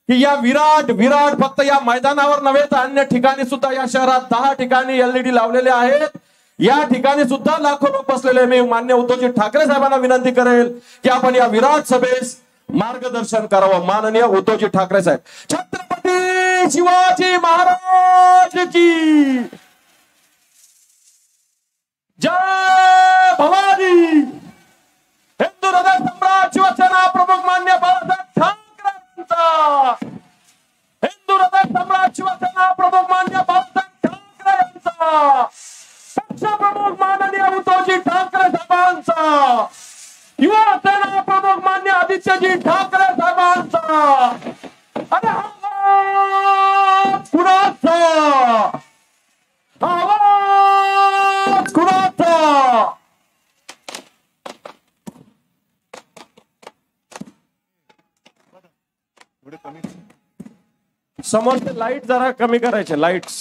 की या विराट फक्त या मैदानावर नव्हे तर अन्य ठिकाणी सुद्धा या शहरात 10 ठिकाणी LED लावलेले आहेत. या ठिकाणी सुद्धा लाखो लोक बसलेले. मी मान्य उद्धवजी ठाकरे साहेबांना विनंती करेल की आपण या विराट सभेस मार्गदर्शन करावं. माननीय उद्धवजी ठाकरे साहेब. छत्रपती शिवाजी महाराज की जय भवानी. हिंदू हृदय सम्राट शिवसेना प्रमुख मान्य बाळासाहेब ठाकरेंचा. हिंदू हृदय सम्राट शिवसेना प्रमुख मान्य बाळासाहेब ठाकरेंचा. पक्ष प्रमुख माननीय उद्धवजी ठाकरे साहेबांचा. युवा सेना प्रमुख मान्य आदित्यजी ठाकरे साहेबांचा. आणि आवाज कुणाचा. आवाज कुणाचा. समोरचे लाईट जरा कमी करायचे. लाईट्स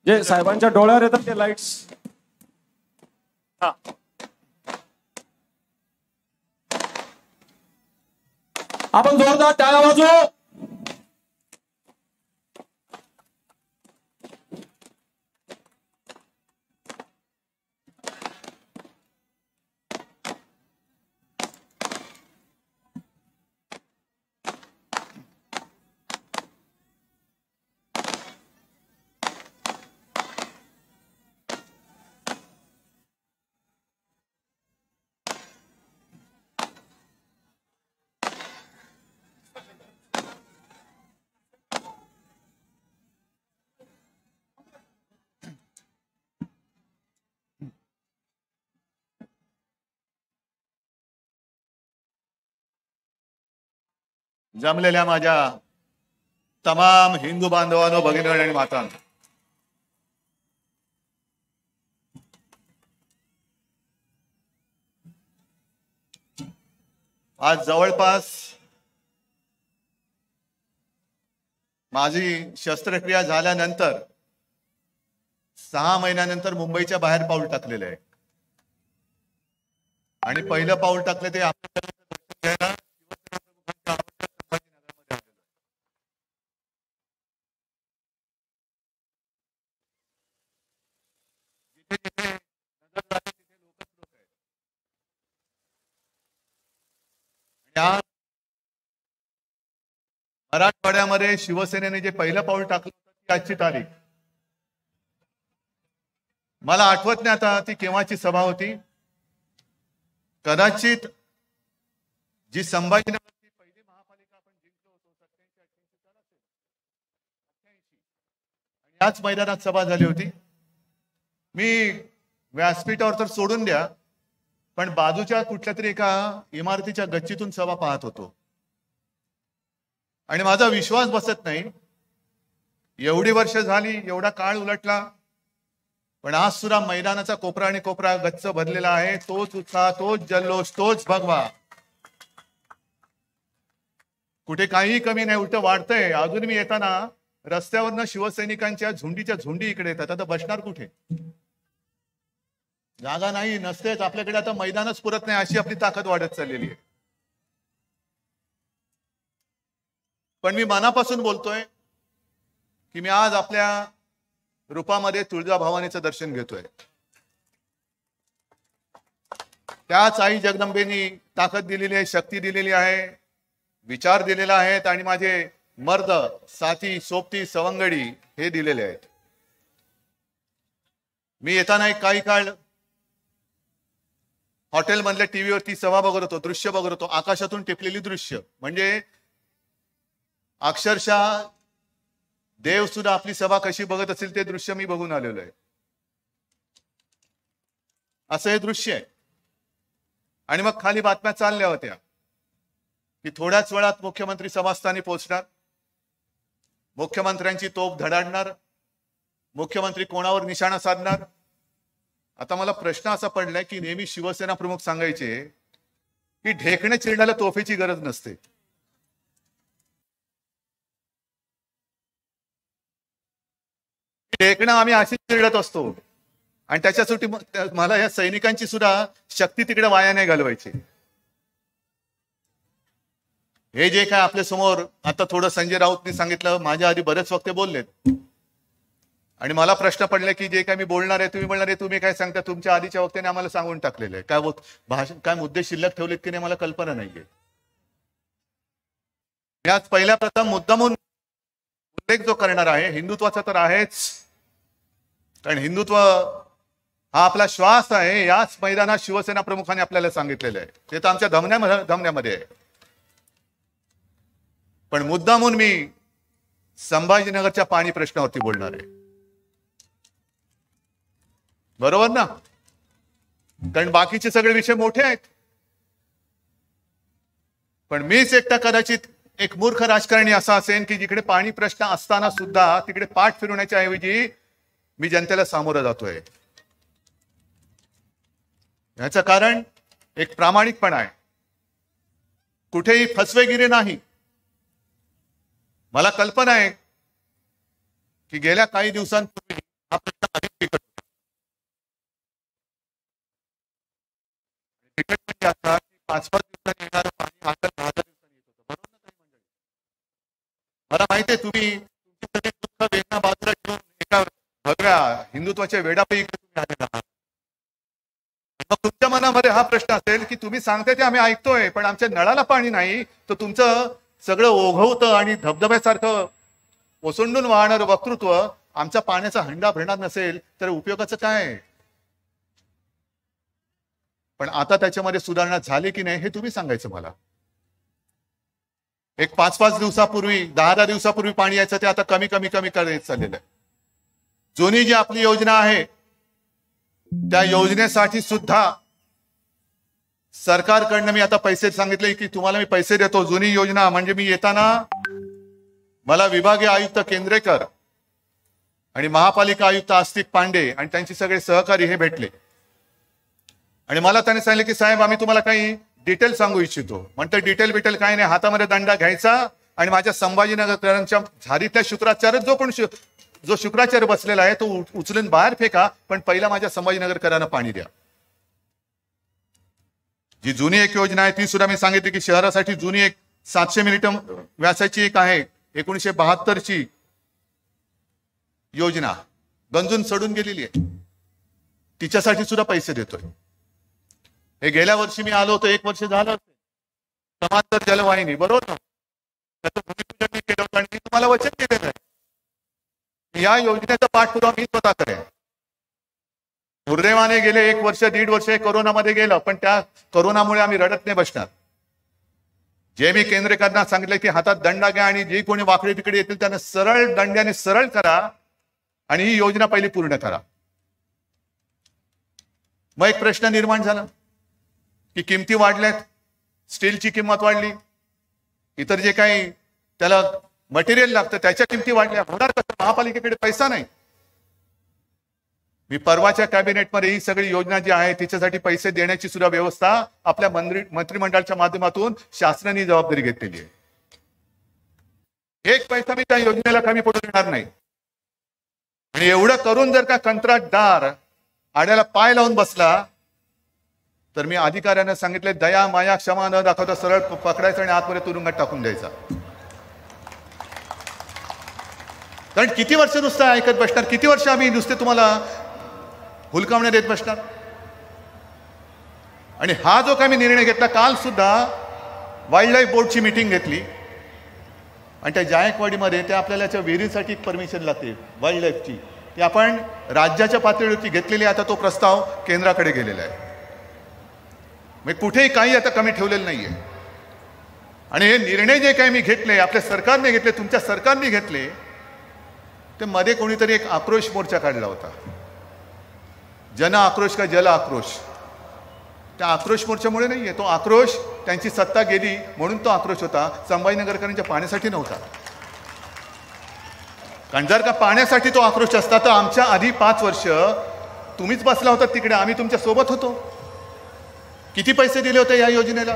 जे साहेबांच्या डोळ्यावर येतात ते लाईट्स. आपण जोरदार टाळ्या वाजवू. जमलेल्या माझ्या तमाम हिंदू बांधवांनो, भगिनी आणि मातांनो, आज जवळपास माझी शस्त्रक्रिया झाल्यानंतर 6 महिन्यानंतर मुंबईच्या बाहेर पाऊल टाकलेलं आहे. आणि पहिलं पाऊल टाकलं ते आपल्या मराठवाड्यामध्ये शिवसेनेने जे पहिलं पाऊल टाकलं ती आजची तारीख. मला आठवत नाही आता ती केव्हाची सभा होती. कदाचित जी संभाजीनगरची पहिली महापालिका आपण जिंकलो होतो 87-88 साली आणि याच मैदानात सभा झाली होती. मी व्यासपीठावर तर सोडून द्या, पण बाजूच्या कुठल्या तरी एका इमारतीच्या गच्चीतून सभा पाहत होतो आणि माझा विश्वास बसत नाही. एवढी वर्ष झाली, एवढा काळ उलटला, पण आज सुद्धा मैदानाचा कोपरा आणि कोपरा गच्च भरलेला आहे. तोच उत्साह, तोच जल्लोष, तोच भगवा. कुठे काहीही कमी नाही, उलट वाढतंय. अजून मी येताना रस्त्यावरनं शिवसैनिकांच्या झुंडीच्या झुंडी इकडे येतात. आता बसणार कुठे? जागा नाही, नसतेच आपल्याकडे. आता मैदानच पुरत नाही, अशी आपली ताकद वाढत चाललेली आहे. पण मी मनापासून बोलतोय की मी आज आपल्या रूपामध्ये तुळजाभवानीचं दर्शन घेतोय. त्याच आई जगदंबेनी ताकद दिलेली आहे, शक्ती दिलेली आहे, विचार दिलेला आहेत आणि माझे मर्द साथी, सोबती, सवंगडी हे दिलेले आहेत. मी येताना एक काही काळ हॉटेलमधल्या टीव्हीवरती सभा बघत होतो, दृश्य बघत होतो. आकाशातून टिपलेली दृश्य, म्हणजे अक्षरशः देव सुद्धा आपली सभा कशी बघत असेल ते दृश्य मी बघून आलेलो आहे. असं हे दृश्य आहे. आणि मग खाली बातम्या चालल्या होत्या की थोड्याच वेळात मुख्यमंत्री सभास्थानी पोहोचणार, मुख्यमंत्र्यांची तोफ धडाडणार, मुख्यमंत्री कोणावर निशाणा साधणार. आता मला प्रश्न असा पडलाय की नेहमी शिवसेना प्रमुख सांगायचे की ढेकणे चिरण्याला तोफेची गरज नसते. ढेकणं आम्ही अशी चिरडत असतो आणि त्याच्यासाठी मला या सैनिकांची सुद्धा शक्ती तिकडे वाया नाही घालवायची. हे जे काय आपल्या समोर आता थोडं संजय राऊतनी सांगितलं, माझ्या आधी बरेच वक्ते बोललेत आणि मला प्रश्न पडले की जे काय मी बोलणार आहे तुम्ही बोलणार आहे, तुम्ही काय सांगता? तुमच्या आधीच्या वक्त्याने आम्हाला सांगून टाकलेलं आहे. काय भाषण काय मुद्दे शिल्लक ठेवलेत की नाही मला कल्पना नाहीये. मी आज पहिल्या प्रथम मुद्दामून उल्लेख जो करणार आहे हिंदुत्वाचा तर आहेच, कारण हिंदुत्व हा आपला श्वास आहे. याच मैदानात शिवसेना प्रमुखांनी आपल्याला सांगितलेलं आहे, ते तर आमच्या धमन्यामध्ये आहे. पण मुद्दामून मी संभाजीनगरच्या पाणी प्रश्नावरती बोलणार आहे. बरोबर ना? कारण बाकीचे सगळे विषय मोठे आहेत. पण मीच एकटा कदाचित एक मूर्ख राजकारणी असा असेल की जिकडे पाणी प्रश्न असताना सुद्धा तिकडे पाठ फिरवण्याच्या ऐवजी मी जनतेला सामोरं जातोय. याचं कारण एक प्रामाणिकपणा आहे, कुठेही फसवेगिरी नाही. मला कल्पना आहे की गेल्या काही दिवसांपूर्वी हा प्रश्न अधिक बिकट म्हणजे असा की 5-5 दिवसांनी येणारं पाणी आता 10 दिवसांनी येत होतं. बरोबर ना काही मंडळी? मला माहिती आहे तुम्ही तुमची सगळी दुःख वेदना बाजूला ठेवून एका भगव्या हिंदुत्वाच्या वेडापैकी तुम्ही आलेला आहात. मग तुमच्या मनामध्ये हा प्रश्न असेल की तुम्ही सांगताय ते आम्ही ऐकतोय, पण आमच्या नळाला पाणी नाही, तर तुमचं सगळं ओघवतं आणि धबधब्यासारखं ओसंडून वाहणारं वक्तृत्व आमच्या पाण्याचा हंडा भरणार नसेल तर उपयोगाचं काय? पण आता त्याच्यामध्ये सुधारणा झाली की नाही हे तुम्ही सांगायचं मला. एक 5-5 दिवसापूर्वी 10-10 दिवसापूर्वी पाणी यायचं ते आता कमी कमी कमी करत चाललेलं आहे. जुनी जी आपली योजना आहे त्या योजनेसाठी सुद्धा सरकारकडनं मी आता पैसे सांगितले की तुम्हाला मी पैसे देतो. जुनी योजना म्हणजे मी येताना मला विभागीय आयुक्त केंद्रेकर आणि महापालिका आयुक्त आस्तिक पांडे आणि त्यांचे सगळे सहकारी हे भेटले आणि मला त्यांनी सांगितले की साहेब आम्ही तुम्हाला काही डिटेल सांगू इच्छितो. म्हणतं डिटेल काही नाही, हातामध्ये दंडा घ्यायचा आणि माझ्या संभाजीनगरकरांच्या झारीतल्या शुक्राचार्य जो शुक्राचार्य बसलेला आहे तो उचलून बाहेर फेका, पण पहिला माझ्या संभाजीनगरकरांना पाणी द्या. जी जुनी एक योजना आहे ती सुद्धा मी सांगितली की शहरासाठी जुनी एक 700 मिलिटम व्यासाची एक आहे 1972ची योजना गंजून सडून गेलेली आहे, तिच्यासाठी सुद्धा पैसे देतोय. हे गेल्या वर्षी मी आलो होतो, 1 वर्ष झालं समांतर जलवाहिनी, बरोबर ना? त्याचं भूमिपूजन मी केलं होतं आणि मी तुम्हाला वचन दिलेलं आहे या योजनेचा पाठपुरावा मी स्वतः करेन. दुर्दैवाने गेले 1 वर्ष 1.5 वर्ष कोरोनामध्ये गेलं, पण त्या कोरोनामुळे आम्ही रडत नाही बसणार. जे मी केंद्रेकरांना सांगितलं की हातात दंडा घ्या आणि जे कोणी वाकडे तिकडे येतील त्यांना सरळ दंड्याने सरळ करा आणि ही योजना पहिली पूर्ण करा. मग एक प्रश्न निर्माण झाला की किमती वाढल्यात, स्टीलची किंमत वाढली, इतर जे काही त्याला मटेरियल लागतं त्याच्या किमती वाढल्या, होणार कसं? महापालिकेकडे पैसा नाही. मी परवाच्या कॅबिनेटमध्ये ही सगळी योजना जी आहे तिच्यासाठी पैसे देण्याची सुद्धा व्यवस्था आपल्या मंत्रिमंडळाच्या माध्यमातून शासनाने जबाबदारी घेतलेली आहे. 1 पैसा मी त्या योजनेला कमी पडू देणार नाही. आणि एवढं करून जर का कंत्राटदार आड्याला पाय लावून बसला तर मी अधिकाऱ्यांना सांगितले दया माया क्षमा न दाखवता सरळ पकडायचं आणि आतमध्ये तुरुंगात टाकून द्यायचा. कारण किती वर्ष नुसतं ऐकत बसणार? किती वर्ष आम्ही नुसते तुम्हाला हुलकावण्या देत बसणार? आणि हा जो काही मी निर्णय घेतला, काल सुद्धा वाईल्ड लाईफ बोर्डची मीटिंग घेतली आणि त्या जायकवाडीमध्ये त्या आपल्याला त्या विहिरीसाठी परमिशन लागते वाईल्ड लाईफची, ती आपण राज्याच्या पातळीवरती घेतलेली. आता तो प्रस्ताव केंद्राकडे गेलेला आहे. म्हणजे कुठेही काही आता कमी ठेवलेलं नाहीये. आणि हे निर्णय जे काही मी घेतले, आपल्या सरकारने घेतले, तुमच्या सरकारने घेतले, ते मध्ये कोणीतरी एक आक्रोश मोर्चा काढला होता, जन आक्रोश का जल आक्रोश. त्या आक्रोश मोर्चामुळे नाहीये, तो आक्रोश त्यांची सत्ता गेली म्हणून तो आक्रोश होता, संभाजीनगरकरांच्या पाण्यासाठी नव्हता. कारण जर का पाण्यासाठी तो आक्रोश असता तर आमच्या आधी 5 वर्ष तुम्हीच बसला होता तिकडे, आम्ही तुमच्या सोबत होतो. किती पैसे दिले होते या योजनेला?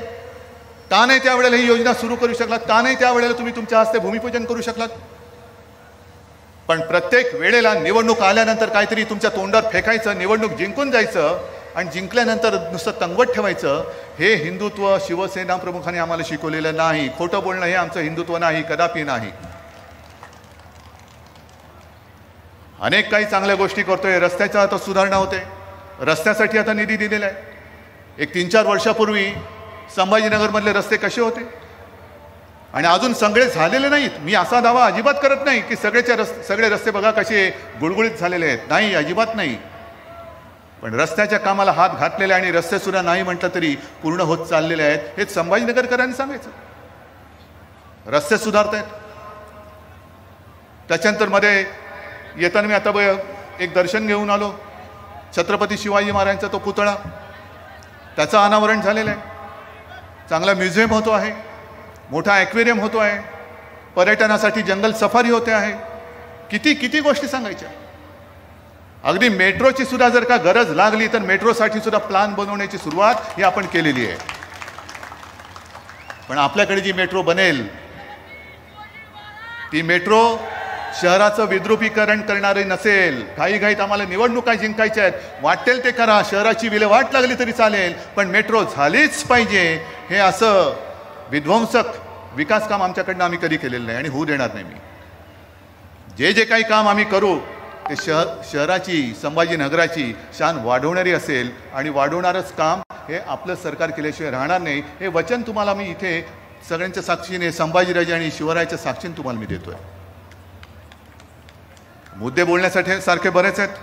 का नाही त्यावेळेला ही योजना सुरू करू शकलात? का नाही त्यावेळेला तुम्ही तुमच्या हस्ते भूमिपूजन करू शकलात? पण प्रत्येक वेळेला निवडणूक आल्यानंतर काहीतरी तुमच्या तोंडात फेकायचं, निवडणूक जिंकून जायचं, आणि जिंकल्यानंतर नुसतं तंगवत ठेवायचं, हे हिंदुत्व शिवसेना प्रमुखांनी आम्हाला शिकवलेलं नाही. खोटं बोलणं हे आमचं हिंदुत्व नाही, कदापि नाही. अनेक काही चांगल्या गोष्टी करतोय. रस्त्याच्या आता सुधारणा होते, रस्त्यासाठी आता निधी दिलेला आहे. एक 3-4 वर्षापूर्वी संभाजीनगरमधले रस्ते कसे होते आणि अजून सगळे झालेले नाहीत. मी असा दावा अजिबात करत नाही की सगळे रस्ते बघा कसे गुळगुळीत झालेले आहेत, नाही, अजिबात नाही. पण रस्त्याच्या कामाला हात घातलेले आणि रस्ते सुद्धा नाही म्हटलं तरी पूर्ण होत चाललेले आहेत. हे संभाजीनगरकरांनी सांगायचं. रस्ते सुधारत आहेत. त्याच्यानंतर मध्ये येताना मी आता एक दर्शन घेऊन आलो, छत्रपती शिवाजी महाराजांचा तो पुतळा, त्याचं अनावरण झालेलं आहे. चांगला म्युझियम होतो आहे, मोठा ॲक्वेरियम होतो आहे, पर्यटनासाठी जंगल सफारी होते आहे. किती किती गोष्टी सांगायच्या. अगदी मेट्रोची सुद्धा जर का गरज लागली तर मेट्रोसाठी सुद्धा प्लॅन बनवण्याची सुरुवात ही आपण केलेली आहे. पण आपल्याकडे जी मेट्रो बनेल ती मेट्रो शहराचं विद्रुपीकरण करणारी नसेल. घाईघाईत आम्हाला निवडणुका जिंकायच्या आहेत, वाटेल ते करा, शहराची विल्हेवाट लागली तरी चालेल, पण मेट्रो झालीच पाहिजे, हे असं विध्वंसक विकास काम आमच्याकडनं आम्ही कधी केलेलं नाही आणि होऊ देणार नाही. मी जे काही काम आम्ही करू ते शहराची, संभाजीनगराची शान वाढवणारी असेल आणि वाढवणारच काम हे आपलं सरकार केल्याशिवाय राहणार नाही. हे वचन तुम्हाला मी इथे सगळ्यांच्या साक्षीने, संभाजीराजे आणि शिवरायाच्या साक्षीने तुम्हाला मी देतोय. मुद्दे बोलण्यासाठी सारखे बरेच आहेत.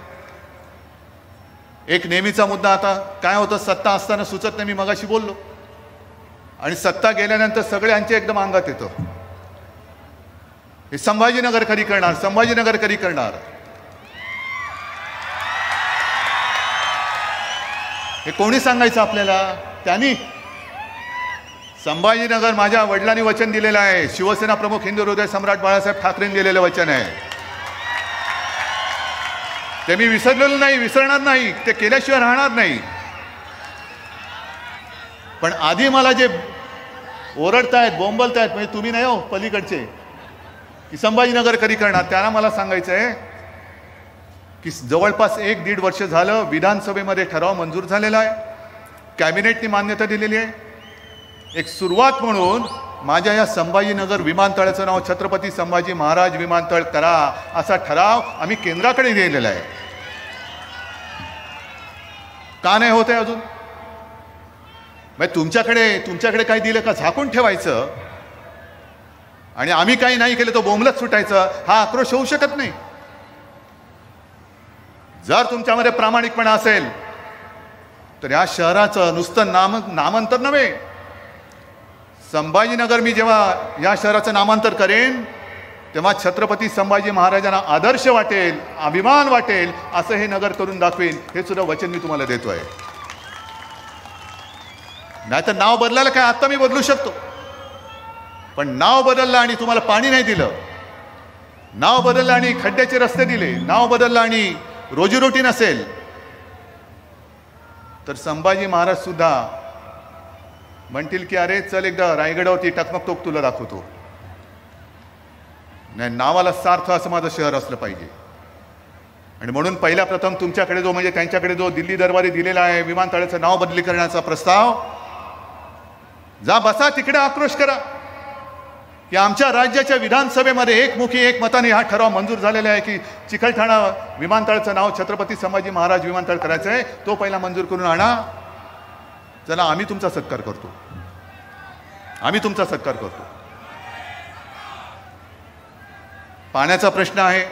एक नेहमीचा मुद्दा आता काय होतं, सत्ता असताना सुचत नाही, मी मगाशी बोललो, आणि सत्ता गेल्यानंतर सगळ्यांचे एकदम अंगात येतं, हे संभाजीनगर कधी करणार, संभाजीनगर कधी करणार. हे कोणी सांगायचं आपल्याला? त्यांनी. संभाजीनगर माझ्या वडिलांनी वचन दिलेलं आहे, शिवसेना प्रमुख हिंदू हृदय सम्राट बाळासाहेब ठाकरेंनी दिलेलं वचन आहे. ते मी विसरलेलं नाही, विसरणार नाही, ते केल्याशिवाय राहणार नाही. पण आधी मला जे ओरडतायत, बोंबलतायत, म्हणजे तुम्ही नाही हो, पलीकडचे, की संभाजीनगर कधी करणार, त्यांना मला सांगायचं आहे की जवळपास 1-1.5 वर्ष झालं विधानसभेमध्ये ठराव मंजूर झालेला आहे, कॅबिनेटने मान्यता दिलेली आहे. एक सुरुवात म्हणून माझ्या या संभाजीनगर विमानतळाचं नाव छत्रपती संभाजी महाराज विमानतळ करा असा ठराव आम्ही केंद्राकडे दिलेला आहे. का नाही होत आहे अजून? तुमच्याकडे काही दिलं का झाकून ठेवायचं आणि आम्ही काही नाही केलं तो बोंबलत सुटायचं, हा आक्रोश होऊ शकत नाही. जर तुमच्यामध्ये प्रामाणिकपणा असेल तर या शहराचं नुसतं नामांतर नव्हे, संभाजीनगर मी जेव्हा या शहराचं नामांतर करेन तेव्हा छत्रपती संभाजी महाराजांना आदर्श वाटेल, अभिमान वाटेल असं हे नगर करून दाखवेन, हे सुद्धा वचन मी तुम्हाला देतोय. नाहीतर नाव बदलायला काय आता मी बदलू शकतो, पण नाव बदललं आणि तुम्हाला पाणी नाही दिलं, नाव बदललं आणि खड्ड्याचे रस्ते दिले, नाव बदललं आणि रोजीरोटी नसेल, तर संभाजी महाराज सुद्धा म्हणतील की अरे चल एकदा रायगडावरती टकमक तोक तुला दाखवतो. नाही, नावाला सार्थ असं माझं शहर असलं पाहिजे. आणि म्हणून पहिल्या प्रथम तुमच्याकडे जो, म्हणजे त्यांच्याकडे जो दिल्ली दरबारी दिलेला आहे विमानतळाचं नाव बदली करण्याचा प्रस्ताव, जा बसा तिकडे आक्रोश करा की आमच्या राज्याच्या विधानसभेमध्ये एकमुखी एक मताने हा ठराव मंजूर झालेला आहे की चिकलठाणा विमानतळाचं नाव छत्रपती संभाजी महाराज विमानतळ करायचं आहे, तो पहिला मंजूर करून आणा. चला, आम्ही तुमचा सत्कार करतो, आम्ही तुमचा सत्कार करतो. पाण्याचा प्रश्न आहे,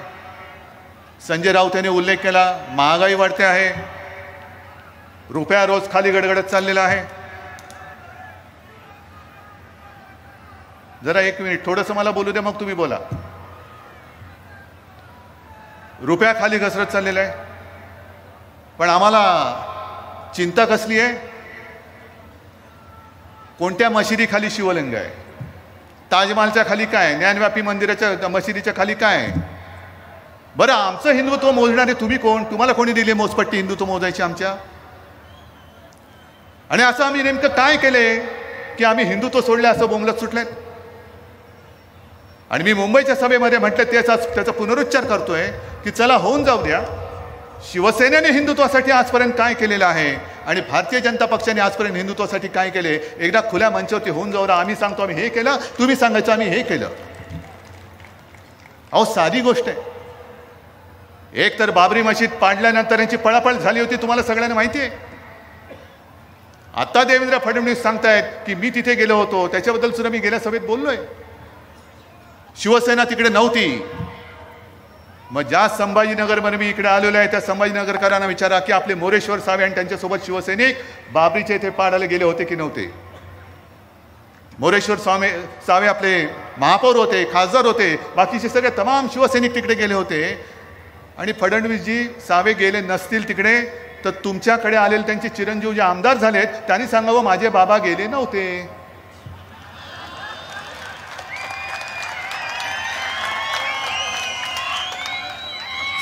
संजय राऊत यांनी उल्लेख केला, महागाई वाढते आहे, रुपया रोज खाली गडगडत चाललेला आहे. जरा एक मिनिट थोडंसं मला बोलू द्या, मग तुम्ही बोला. रुपया खाली घसरत चाललेला आहे, पण आम्हाला चिंता कसली आहे? कोणत्या मशिदी खाली शिवलिंग आहे? ताजमहालच्या खाली काय? ज्ञानव्यापी मंदिराच्या मशिदीच्या खाली काय? बरं, आमचं हिंदुत्व मोजणारे तुम्ही कोण? तुम्हाला कोणी दिली मोजपट्टी हिंदुत्व मोजायची आमच्या? आणि असं आम्ही नेमकं काय केले की आम्ही हिंदुत्व सोडले असं बोंबलत सुटलेत? आणि मी मुंबईच्या सभेमध्ये म्हटलं, त्याचा पुनरुच्चार करतोय की चला होऊन जाऊ द्या, शिवसेनेने हिंदुत्वासाठी आजपर्यंत काय केलेलं आहे आणि भारतीय जनता पक्षाने आजपर्यंत हिंदुत्वासाठी काय केले, एकदा खुल्या मंचावरती होऊन जाऊ, आम्ही सांगतो आम्ही हे केलं, तुम्ही सांगायचं आम्ही हे केलं. अहो साधी गोष्ट आहे. एक तर बाबरी मशीद पाडल्यानंतर यांची पळापळ झाली होती, तुम्हाला सगळ्यांना माहिती आहे. आता देवेंद्र फडणवीस सांगतायत की मी तिथे गेलो होतो, त्याच्याबद्दल सुद्धा मी गेल्या सभेत बोललोय. शिवसेना तिकडे नव्हती. मग ज्या संभाजीनगरमध्ये मी इकडे आलेलो आहे त्या संभाजीनगरकरांना विचारा की आपले मोरेश्वर सावे आणि त्यांच्यासोबत शिवसैनिक बाबरीचे इथे पाडायला गेले होते की नव्हते. मोरेश्वर सावे आपले महापौर होते, खासदार होते, बाकीचे सगळे तमाम शिवसैनिक तिकडे गेले होते. आणि फडणवीसजी सावे गेले नसतील तिकडे तर तुमच्याकडे आलेले त्यांचे चिरंजीव जे आमदार झालेत त्यांनी सांगावं माझे बाबा गेले नव्हते.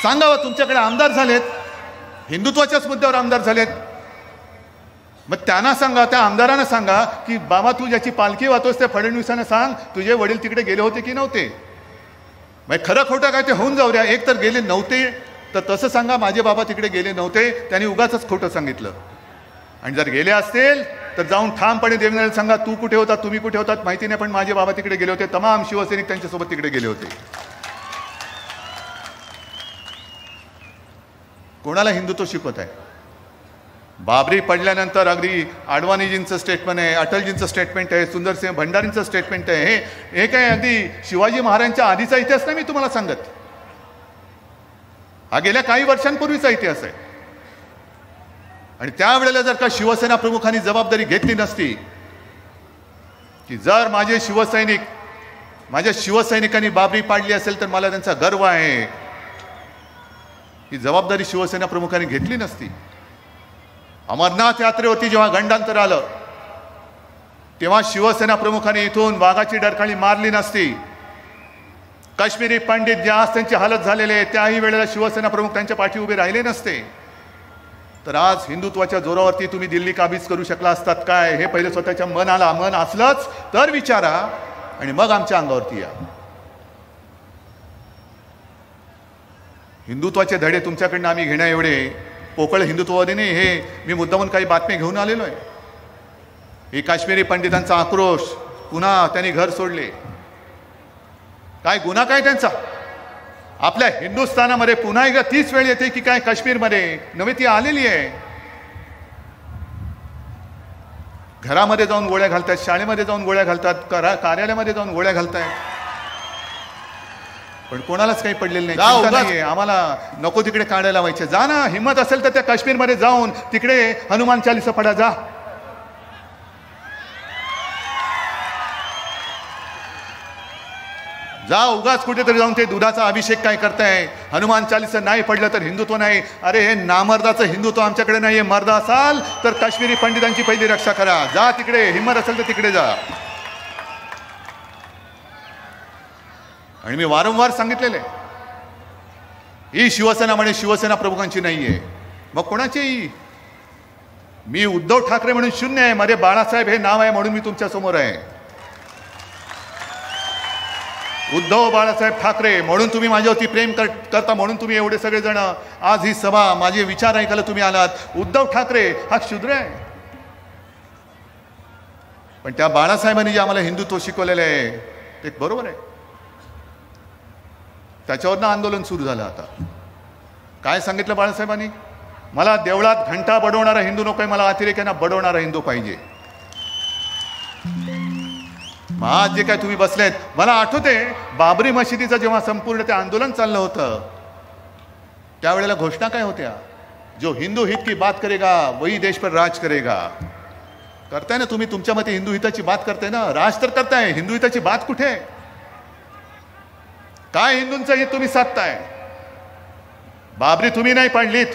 सांगावं तुमच्याकडे आमदार झालेत, हिंदुत्वाच्याच मुद्द्यावर आमदार झालेत. मग त्यांना सांगा, त्या आमदारांना सांगा की बाबा तू ज्याची पालखी वाहतोस त्या फडणवीसांना सांग तुझे वडील तिकडे गेले होते की नव्हते. मग खरं खोटं काय ते होऊन जाऊ द्या. एक तर गेले नव्हते तर तसं सांगा माझे बाबा तिकडे गेले नव्हते, त्यांनी उगाच खोटं सांगितलं. आणि जर गेले असतील तर जाऊन ठामपणे देवेंद्रला सांगा तू कुठे होता, तुम्ही कुठे होतात माहिती नाही, पण माझे बाबा तिकडे गेले होते, तमाम शिवसैनिक त्यांच्यासोबत तिकडे गेले होते. कोणाला हिंदुत्व शिकवत आहे? बाबरी पडल्यानंतर अगदी आडवाणीजींचं स्टेटमेंट आहे, अटलजींचं स्टेटमेंट आहे, सुंदरसिंह भंडारींचं स्टेटमेंट आहे. हे काय अगदी शिवाजी महाराजांच्या आधीचा इतिहास नाही मी तुम्हाला सांगत. हा गेल्या काही वर्षांपूर्वीचा इतिहास आहे. आणि त्यावेळेला जर का शिवसेना प्रमुखांनी जबाबदारी घेतली नसती की जर माझे शिवसैनिक माझ्या शिवसैनिकांनी बाबरी पाडली असेल तर मला त्यांचा गर्व आहे, ही जबाबदारी शिवसेना प्रमुखांनी घेतली नसती. अमरनाथ यात्रेवरती जेव्हा गंडांतर आलं तेव्हा शिवसेना प्रमुखांनी इथून वाघाची डरकाळी मारली नसती. काश्मीरी पंडित जे आज त्यांची हालत झालेले त्याही वेळेला शिवसेना प्रमुख त्यांच्या पाठी उभे राहिले नसते तर आज हिंदुत्वाच्या जोरावरती तुम्ही दिल्ली काबीज करू शकला असतात काय, हे पहिले स्वतःच्या मनाला मन असलंच तर विचारा आणि मग आमच्या अंगावरती या. हिंदुत्वाचे धडे तुमच्याकडनं आम्ही घेण्या एवढे पोकळ हिंदुत्ववादी नाही. हे मी मुद्दामून काही बातमी घेऊन आलेलो आहे. हे काश्मीरी पंडितांचा आक्रोश, पुन्हा त्यांनी घर सोडले, काय गुन्हा काय त्यांचा? आपल्या हिंदुस्थानामध्ये पुन्हा एकदा तीच वेळ येते की काय काश्मीरमध्ये नव्हे ती आलेली आहे. घरामध्ये जाऊन गोळ्या घालतात, शाळेमध्ये जाऊन गोळ्या घालतात, कार्यालयामध्ये जाऊन गोळ्या घालतायत, पण कोणालाच काही पडलेलं नाही. आम्हाला नको तिकडे काढायला व्हायचे. जा ना, हिंमत असेल तर त्या काश्मीरमध्ये जाऊन तिकडे हनुमान चालीसा पडा, जा. जा उगाच कुठेतरी जाऊन ते दुधाचा अभिषेक काय करताय. हनुमान चालीसा नाही पडलं तर हिंदुत्व नाही. अरे हे नामर्दाचं हिंदुत्व आमच्याकडे नाहीये. मर्द असाल तर काश्मीरी पंडितांची पहिली रक्षा करा. जा तिकडे, हिंमत असेल तर तिकडे जा. आणि मी वारंवार सांगितलेले ही शिवसेना म्हणे शिवसेना प्रमुखांची नाहीये, मग कोणाची? मी उद्धव ठाकरे म्हणून शून्य आहे, माझे बाळासाहेब हे नाव आहे म्हणून मी तुमच्या समोर आहे. उद्धव बाळासाहेब ठाकरे म्हणून तुम्ही माझ्यावरती प्रेम करता, म्हणून तुम्ही एवढे सगळे जण आज ही सभा माझे विचार ऐकायला तुम्ही आलात. उद्धव ठाकरे हा शूद्र आहे, पण त्या बाळासाहेबांनी जे आम्हाला हिंदुत्व शिकवलेलं आहे ते बरोबर आहे. त्याच्यावरनं आंदोलन सुरू झालं. आता काय सांगितलं बाळासाहेबांनी? मला देवळात घंटा बडवणारा हिंदू नकोय, मला अतिरेक्यांना बडवणारा हिंदू पाहिजे. आज जे काय तुम्ही बसलेत, मला आठवते बाबरी मशिदीचं जेव्हा संपूर्ण ते आंदोलन चाललं होतं त्यावेळेला घोषणा काय होत्या? जो हिंदू हित की बात करेगा वही देश पर राज करेगा. करताय ना तुम्ही, तुमच्या मते हिंदू हिताची बात करताय ना, राज तर करताय. हिंदू हिताची बात कुठे? काय हिंदूंचं हित तुम्ही साधताय? बाबरी तुम्ही नाही पाडलीत,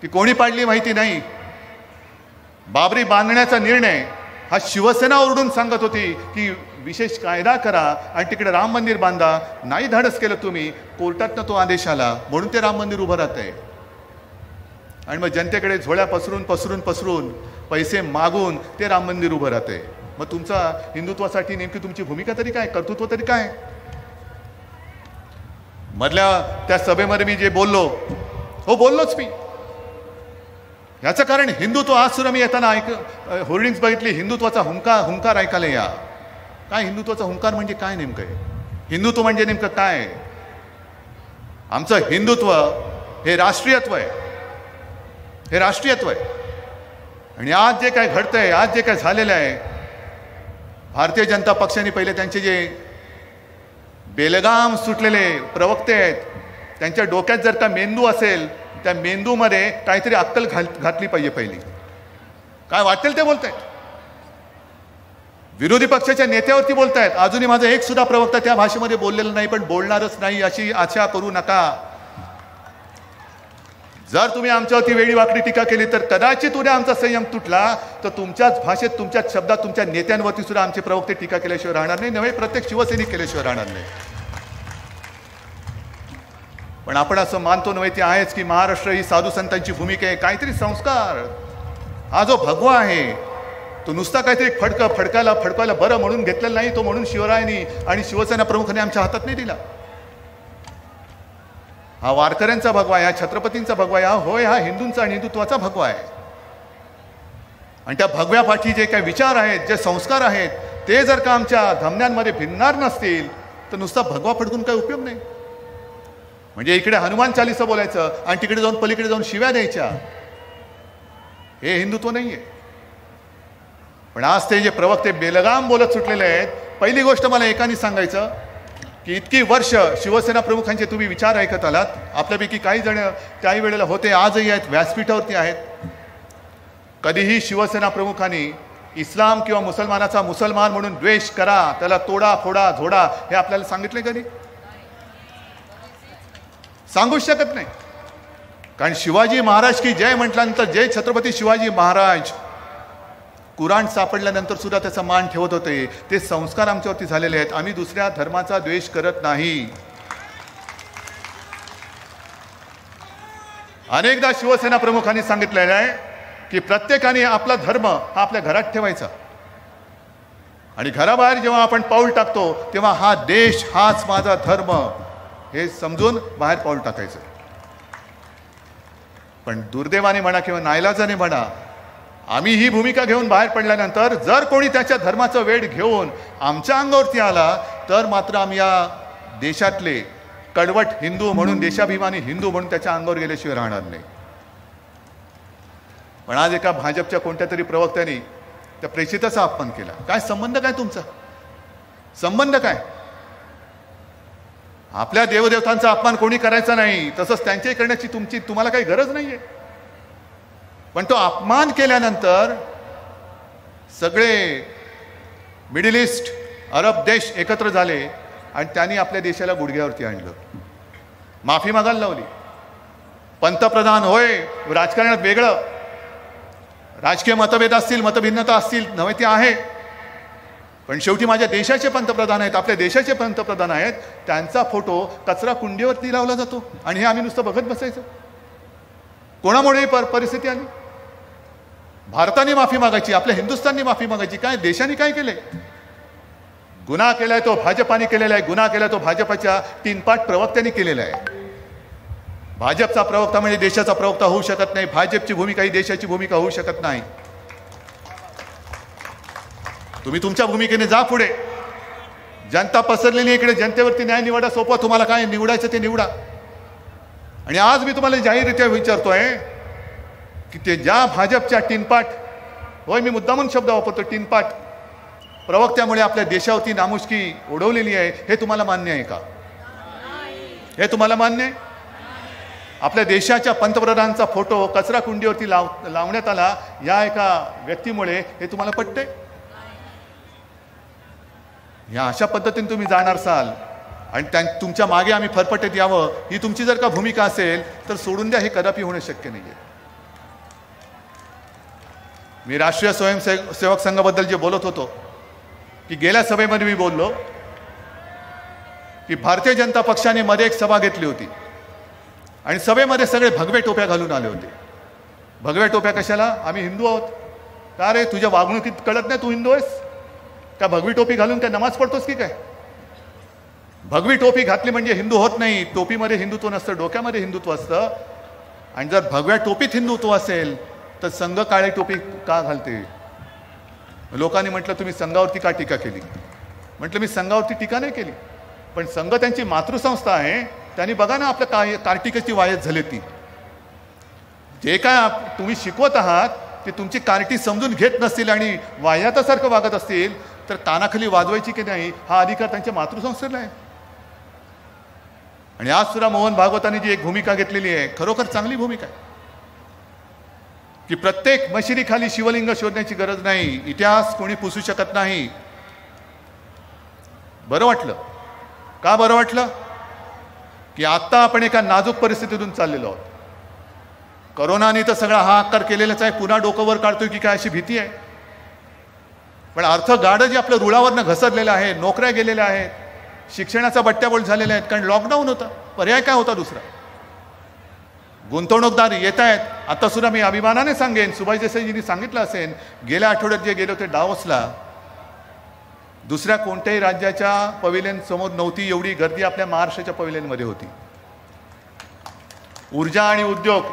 ती कोणी पाडली माहिती नाही. बाबरी बांधण्याचा निर्णय हा शिवसेना ओरडून सांगत होती की विशेष कायदा करा आणि तिकडे राम मंदिर बांधा. नाही धाडस केलं तुम्ही, कोर्टातनं तो आदेश आला म्हणून ते राम मंदिर उभं राहतंय. आणि मग जनतेकडे झोळ्या पसरून पसरून पसरून पैसे मागून ते राम मंदिर उभं राहतंय. मग तुमचा हिंदुत्वासाठी नेमकी तुमची भूमिका तरी काय, कर्तृत्व तरी काय? मधल्या त्या सभेमध्ये मी जे बोललो हो बोललोच मी. याचं कारण हिंदुत्व. आज सुद्धा मी येताना होर्डिंग्स बघितली, हिंदुत्वाचा हुंकार ऐकायला या. काय हिंदुत्वाचा हुंकार म्हणजे काय नेमकं आहे? हिंदुत्व म्हणजे नेमकं काय? आमचं हिंदुत्व हे राष्ट्रीयत्व आहे, हे राष्ट्रीयत्व आहे. आणि आज जे काय घडतंय, आज जे काय झालेलं आहे, भारतीय जनता पक्षाने पहिले त्यांचे जे बेलगाम सुटलेले प्रवक्ते आहेत, त्यांच्या डोक्यात जर का मेंदू असेल, त्या मेंदूमध्ये काहीतरी अक्कल घातली पाहिजे पहिली. काय वाटेल ते बोलतायत, विरोधी पक्षाच्या नेत्यावरती बोलतायत. अजूनही माझा एक सुद्धा प्रवक्ता त्या भाषेमध्ये बोललेला नाही, पण बोलणारच नाही अशी आशा करू नका. जर तुम्ही आमच्यावरती वेळी वाकडी टीका केली तर कदाचित उद्या आमचा संयम तुटला तर तुमच्याच भाषेत, तुमच्याच शब्दात, तुमच्या नेत्यांवरती सुद्धा आमचे प्रवक्ते टीका केल्याशिवाय राहणार नाही, नव्हे प्रत्येक शिवसैनिक केल्याशिवाय राहणार नाही. पण आपण असं मानतो नव्हे ते आहेच की महाराष्ट्र ही साधू संतांची भूमिका आहे. काहीतरी संस्कार, हा जो भगवा आहे तो नुसता काहीतरी फडकायला बरं म्हणून घेतलेला नाही, तो म्हणून शिवरायांनी आणि शिवसेना प्रमुखांनी आमच्या हातात नाही दिला. हा वारकऱ्यांचा भगवा आहे, हा छत्रपतींचा भगवा आहे, होय हा हिंदूंचा आणि हिंदुत्वाचा भगवा आहे. आणि त्या भगव्यापाठी जे काही विचार आहेत, जे संस्कार आहेत, ते जर का आमच्या धमन्यांमध्ये भिनणार नसतील तर नुसता भगवा फडकून काही उपयोग नाही. म्हणजे इकडे हनुमान चालीसा बोलायचं आणि तिकडे जाऊन पलीकडे जाऊन शिव्या द्यायच्या, हे हिंदुत्व नाहीये. पण आज ते जे प्रवक्ते बेलगाम बोलत सुटलेले आहेत, पहिली गोष्ट मला एकाने सांगायचं की इतकी वर्ष शिवसेना प्रमुखांचे तुम्ही विचार ऐकत आलात. आपल्यापैकी काही जण त्याही वेळेला होते, आजही आहेत, व्यासपीठावरती आहेत. कधीही शिवसेना प्रमुखांनी इस्लाम किंवा मुसलमानाचा मुसलमान म्हणून द्वेष करा, त्याला तोडा फोडा झोडा, हे आपल्याला सांगितले कधी? सांगूच शकत नाही. कारण शिवाजी महाराज की जय म्हटल्यानंतर जय छत्रपती शिवाजी महाराज, कुराण सापडल्यानंतर सुद्धा त्याचा मान ठेवत होते. ते संस्कार आमच्यावरती झालेले आहेत. आम्ही दुसऱ्या धर्माचा द्वेष करत नाही. अनेकदा शिवसेना प्रमुखांनी सांगितलेलं आहे की प्रत्येकाने आपला धर्म हा आपल्या घरात ठेवायचा आणि घराबाहेर जेव्हा आपण पाऊल टाकतो तेव्हा हा देश हाच माझा धर्म हे समजून बाहेर पाऊल टाकायचं. पण दुर्दैवाने म्हणा किंवा नाईलाजाने म्हणा, आम्ही ही भूमिका घेऊन बाहेर पडल्यानंतर जर कोणी त्याच्या धर्माचा वेळ घेऊन आमच्या अंगावरती आला तर मात्र आम्ही या देशातले कडवट हिंदू म्हणून, देशाभिमानी हिंदू म्हणून त्याच्या अंगावर गेल्याशिवाय राहणार नाही. पण आज एका भाजपच्या कोणत्या तरी प्रवक्त्याने त्या प्रेषिताचा अपमान केला. काय संबंध, काय तुमचा संबंध काय? आपल्या देवदेवतांचा अपमान कोणी करायचा नाही, तसंच त्यांच्याही करण्याची तुम्हाला काही गरज नाहीये. पण तो अपमान केल्यानंतर सगळे मिडल ईस्ट, अरब देश एकत्र झाले आणि त्यांनी आपल्या देशाला गुडघ्यावरती आणलं, माफी मागायला लावली. पंतप्रधान होय, राजकारणात वेगळं, राजकीय मतभेद असतील, मतभिन्नता असतील, नव्हे ते आहे, पण शेवटी माझ्या देशाचे पंतप्रधान आहेत, आपल्या देशाचे पंतप्रधान आहेत, त्यांचा फोटो कचरा कुंडीवरती लावला जातो आणि हे आम्ही नुसतं बघत बसायचं. कोणामुळे ही परिस्थिती आली? भारताने माफी मागायची, आपल्या हिंदुस्थानने माफी मागायची. काय देशाने काय केलंय? गुन्हा केलाय तो भाजपाने केलेला आहे, गुन्हा केलाय तो भाजपाच्या तीनपाट प्रवक्त्यांनी केलेला आहे. भाजपचा प्रवक्ता म्हणजे देशाचा प्रवक्ता होऊ शकत नाही, भाजपची भूमिका ही देशाची भूमिका होऊ शकत नाही. तुम्ही तुमच्या भूमिकेने जा पुढे. जनता पसरलेली इकडे, जनतेवरती न्याय निवडा सोपवा, तुम्हाला काय निवडायचं ते निवडा. आणि आज मी तुम्हाला जाहीररित्या विचारतोय की ते ज्या भाजपच्या टीनपाट, होय मी मुद्दामून शब्द वापरतो, टीनपाट प्रवक्त्यामुळे आपल्या देशावरती नामुष्की ओढवलेली आहे, हे तुम्हाला मान्य आहे का? हे तुम्हाला मान्य आहे? आपल्या देशाच्या पंतप्रधानांचा फोटो कचरा कुंडीवरती लावण्यात आला या एका व्यक्तीमुळे, हे तुम्हाला पटते? या अशा पद्धतीने तुम्ही जाणार असाल आणि तुमच्या मागे आम्ही फरफटत यावं, ही तुमची जर का भूमिका असेल तर सोडून द्या, हे कदापि होणं शक्य नाहीये. मी राष्ट्रीय स्वयंसेवक संघाबद्दल जे बोलत होतो की गेल्या सभेमध्ये मी बोललो की भारतीय जनता पक्षाने मध्ये एक सभा घेतली होती आणि सभेमध्ये सगळे भगवे टोप्या घालून आले होते. भगव्या टोप्या कशाला? आम्ही हिंदू आहोत. का रे, तुझ्या वागणुकीत कळत नाही तू हिंदू आहेस का? भगवी टोपी घालून काय नमाज पडतोस की काय? भगवी टोपी घातली म्हणजे हिंदू होत नाही. टोपीमध्ये हिंदुत्व नसतं, डोक्यामध्ये हिंदुत्व असतं. आणि जर भगव्या टोपीत हिंदुत्व असेल तर संघ काळी टोपी का घालते? लोकांनी म्हटलं तुम्ही संघावरती का टीका केली? म्हटलं मी संघावरती टीका नाही केली, पण संघ त्यांची मातृसंस्था आहे. त्यांनी बघा ना आपल्या कार्टिकाची वायत झाली ती. जे काय तुम्ही शिकवत आहात ते तुमची कार्टी समजून घेत नसतील आणि वायातासारखं वागत असतील तर कानाखाली वाजवायची की नाही हा अधिकार त्यांच्या मातृसंस्थेला आहे. आणि आज सुद्धा मोहन भागवतांनी जी एक भूमिका घेतलेली आहे खरोखर चांगली भूमिका आहे की प्रत्येक मशिदीखाली शिवलिंग शोधण्याची गरज नाही, इतिहास कोणी पुसू शकत नाही. बरं वाटलं का? बरं वाटलं की आता आपण एका नाजूक परिस्थितीतून चाललेलो आहोत. करोनाने तर सगळा हाहाकार केलेलाच आहे, पुन्हा डोकं वर काढतोय की काय अशी भीती आहे. पण अर्थगाडं जे आपलं रुळावरनं घसरलेलं आहे, नोकऱ्या गेलेल्या आहेत, शिक्षणाचा बट्ट्याबोळ झालेला आहेत, कारण लॉकडाऊन होता, पर्याय काय होता दुसरा? गुंतवणूकदार येत आहेत. आता सुद्धा मी अभिमानाने सांगेन, सुभाष देसाईजींनी सांगितलं असेल, गेल्या आठवड्यात जे गेले होते डावोसला, दुसऱ्या कोणत्याही राज्याच्या पवेलियन समोर नव्हती एवढी गर्दी आपल्या महाराष्ट्राच्या पवेलियनमध्ये होती. ऊर्जा आणि उद्योग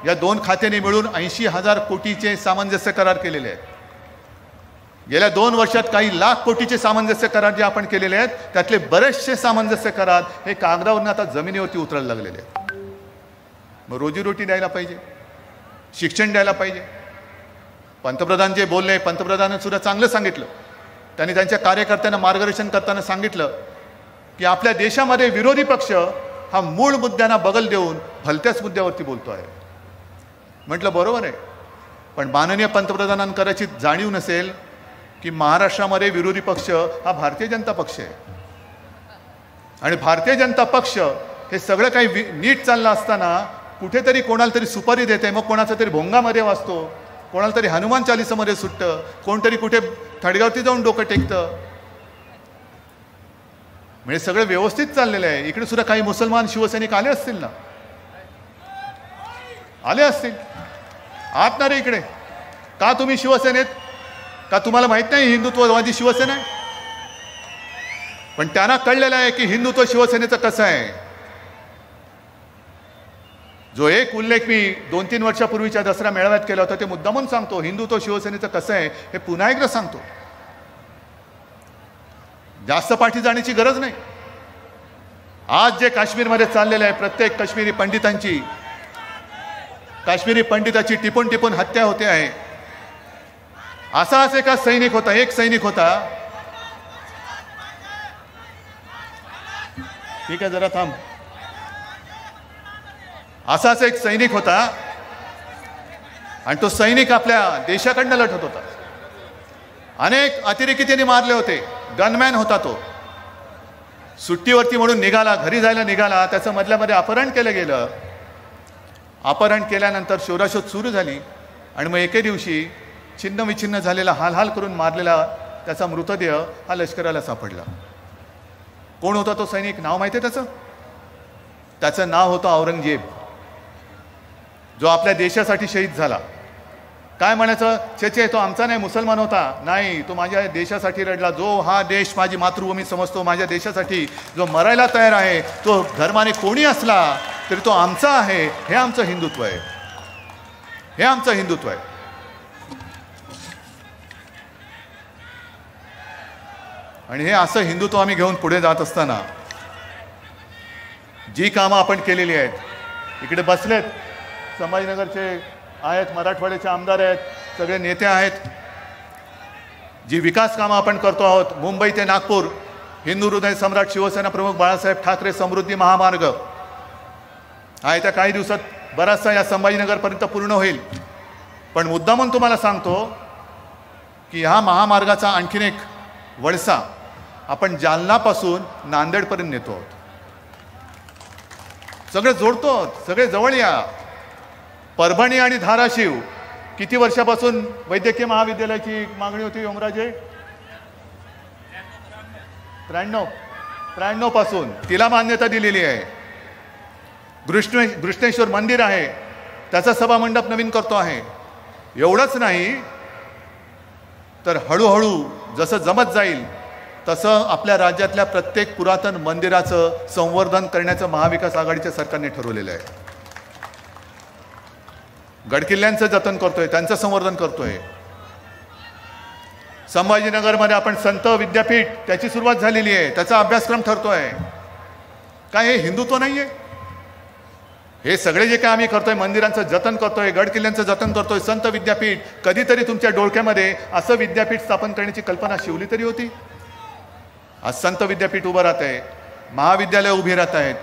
या दोन खात्यांनी मिळून 80,000 कोटीचे सामंजस्य करार केलेले आहेत. गेल्या 2 वर्षात काही लाख कोटीचे सामंजस्य करार जे आपण केलेले आहेत त्यातले बरेचसे सामंजस्य करार हे कागदावरून आता जमिनीवरती उतरायला लागलेले आहेत. मग रोजीरोटी द्यायला पाहिजे, शिक्षण द्यायला पाहिजे. पंतप्रधान जे बोलले, पंतप्रधानांनी सुद्धा चांगलं सांगितलं. त्यांनी त्यांच्या कार्यकर्त्यांना मार्गदर्शन करताना सांगितलं की आपल्या देशामध्ये विरोधी पक्ष हा मूळ मुद्द्यांना बगल देऊन भलत्याच मुद्द्यावरती बोलतो आहे. म्हटलं बरोबर आहे, पण माननीय पंतप्रधानांना कदाचित जाणीव नसेल की महाराष्ट्रामध्ये विरोधी पक्ष हा भारतीय जनता पक्ष आहे. आणि भारतीय जनता पक्ष हे सगळं काही नीट चाललं असताना कुठेतरी कोणाला तरी सुपारी देते, मग कोणाचा तरी भोंगामध्ये वाजतो, कोणाला तरी हनुमान चालीसामध्ये सुटतं, कोणतरी कुठे थडगावती जाऊन डोकं टेकतं. म्हणजे सगळं व्यवस्थित चाललेलं आहे. इकडे सुद्धा काही मुसलमान शिवसैनिक आले असतील ना, आले असतील. आहात ना रे इकडे? का तुम्ही शिवसेनेत? का तुम्हाला माहित नाही हिंदुत्ववादी शिवसेना आहे? पण त्यांना कळलेलं आहे की हिंदुत्व शिवसेनेचं कसं आहे. जो एक उल्लेख मी 2-3 वर्षापूर्वीच्या दसरा मेळाव्यात केला होता ते मुद्दामून सांगतो. हिंदुत्व शिवसेनेचं कसं आहे हे पुन्हा एकदा सांगतो. जास्त पाठी जाण्याची गरज नाही. आज जे काश्मीरमध्ये चाललेलं आहे, प्रत्येक काश्मीरी पंडिताची टिपून टिपून हत्या होते आहे. असाच एक सैनिक होता. ठीक आहे, जरा थांब. असाच एक सैनिक होता आणि तो सैनिक आपल्या देशाकडनं लढत होता. अनेक अतिरेकी त्यांनी मारले होते. गनमॅन होता तो. सुट्टीवरती म्हणून निघाला, घरी जायला निघाला, त्याचं मधल्यामध्ये अपहरण केलं गेलं. अपहरण केल्यानंतर शोधाशोध सुरू झाली आणि मग एके दिवशी छिन्न विछिन्न झालेला, हाल करून मारलेला त्याचा मृतदेह हा लष्कराला सापडला. कोण होता तो सैनिक? नाव माहिती आहे त्याचं नाव होतं औरंगजेब, जो आपल्या देशासाठी शहीद झाला. काय म्हणायचं? छे तो आमचा नाही, मुसलमान होता. नाही, तो माझ्या देशासाठी लढला. जो हा देश माझी मातृभूमी समजतो, माझ्या देशासाठी जो मरायला तयार आहे, तो धर्माने कोणी असला तरी तो आमचा आहे. हे आमचं हिंदुत्व आहे. हे आमचं हिंदुत्व आहे. आणि हे असं हिंदुत्व आम्ही घेऊन पुढे जात असताना जी कामं आपण केलेली आहेत, इकडे बसलेत संभाजीनगरचे आहेत, मराठवाड्याचे आमदार आहेत, सगळे नेते आहेत. जी विकास कामं आपण करतो आहोत, मुंबई ते नागपूर हिंदू हृदय सम्राट शिवसेना प्रमुख बाळासाहेब ठाकरे समृद्धी महामार्ग आहे, त्या काही दिवसात बराचसा या संभाजीनगरपर्यंत पूर्ण होईल. पण मुद्दामून तुम्हाला सांगतो की ह्या महामार्गाचा आणखीन एक वळसा आपण जालनापासून नांदेडपर्यंत नेतो आहोत. सगळे जोडतो, सगळे जवळ या. परभणी आणि धाराशिव किती वर्षापासून वैद्यकीय महाविद्यालयाची मागणी होती ओमराजे? 93 पासून तिला मान्यता दिलेली आहे. घृष्णेश्वर मंदिर आहे, त्याचा सभामंडप नवीन करतो आहे. एवढंच नाही तर हळूहळू जसं जमत जाईल तसं आपल्या राज्यातल्या प्रत्येक पुरातन मंदिराचं संवर्धन करण्याचं महाविकास आघाडीच्या सरकारने ठरवलेलं आहे. गडकिल्ल्यांचं जतन करतोय, त्यांचं संवर्धन करतोय. संभाजीनगरमध्ये आपण संत विद्यापीठ त्याची सुरुवात झालेली आहे, त्याचा अभ्यासक्रम ठरतोय. काय हे हिंदुत्व नाहीये? हे सगळे जे काय आम्ही करतोय, मंदिरांचं जतन करतोय, गडकिल्ल्यांचं जतन करतोय, संत विद्यापीठ, कधीतरी तुमच्या डोळक्यामध्ये असं विद्यापीठ स्थापन करण्याची कल्पना शिवली तरी होती? आज संत विद्यापीठ उभं राहत आहे, महाविद्यालय उभी राहत आहेत,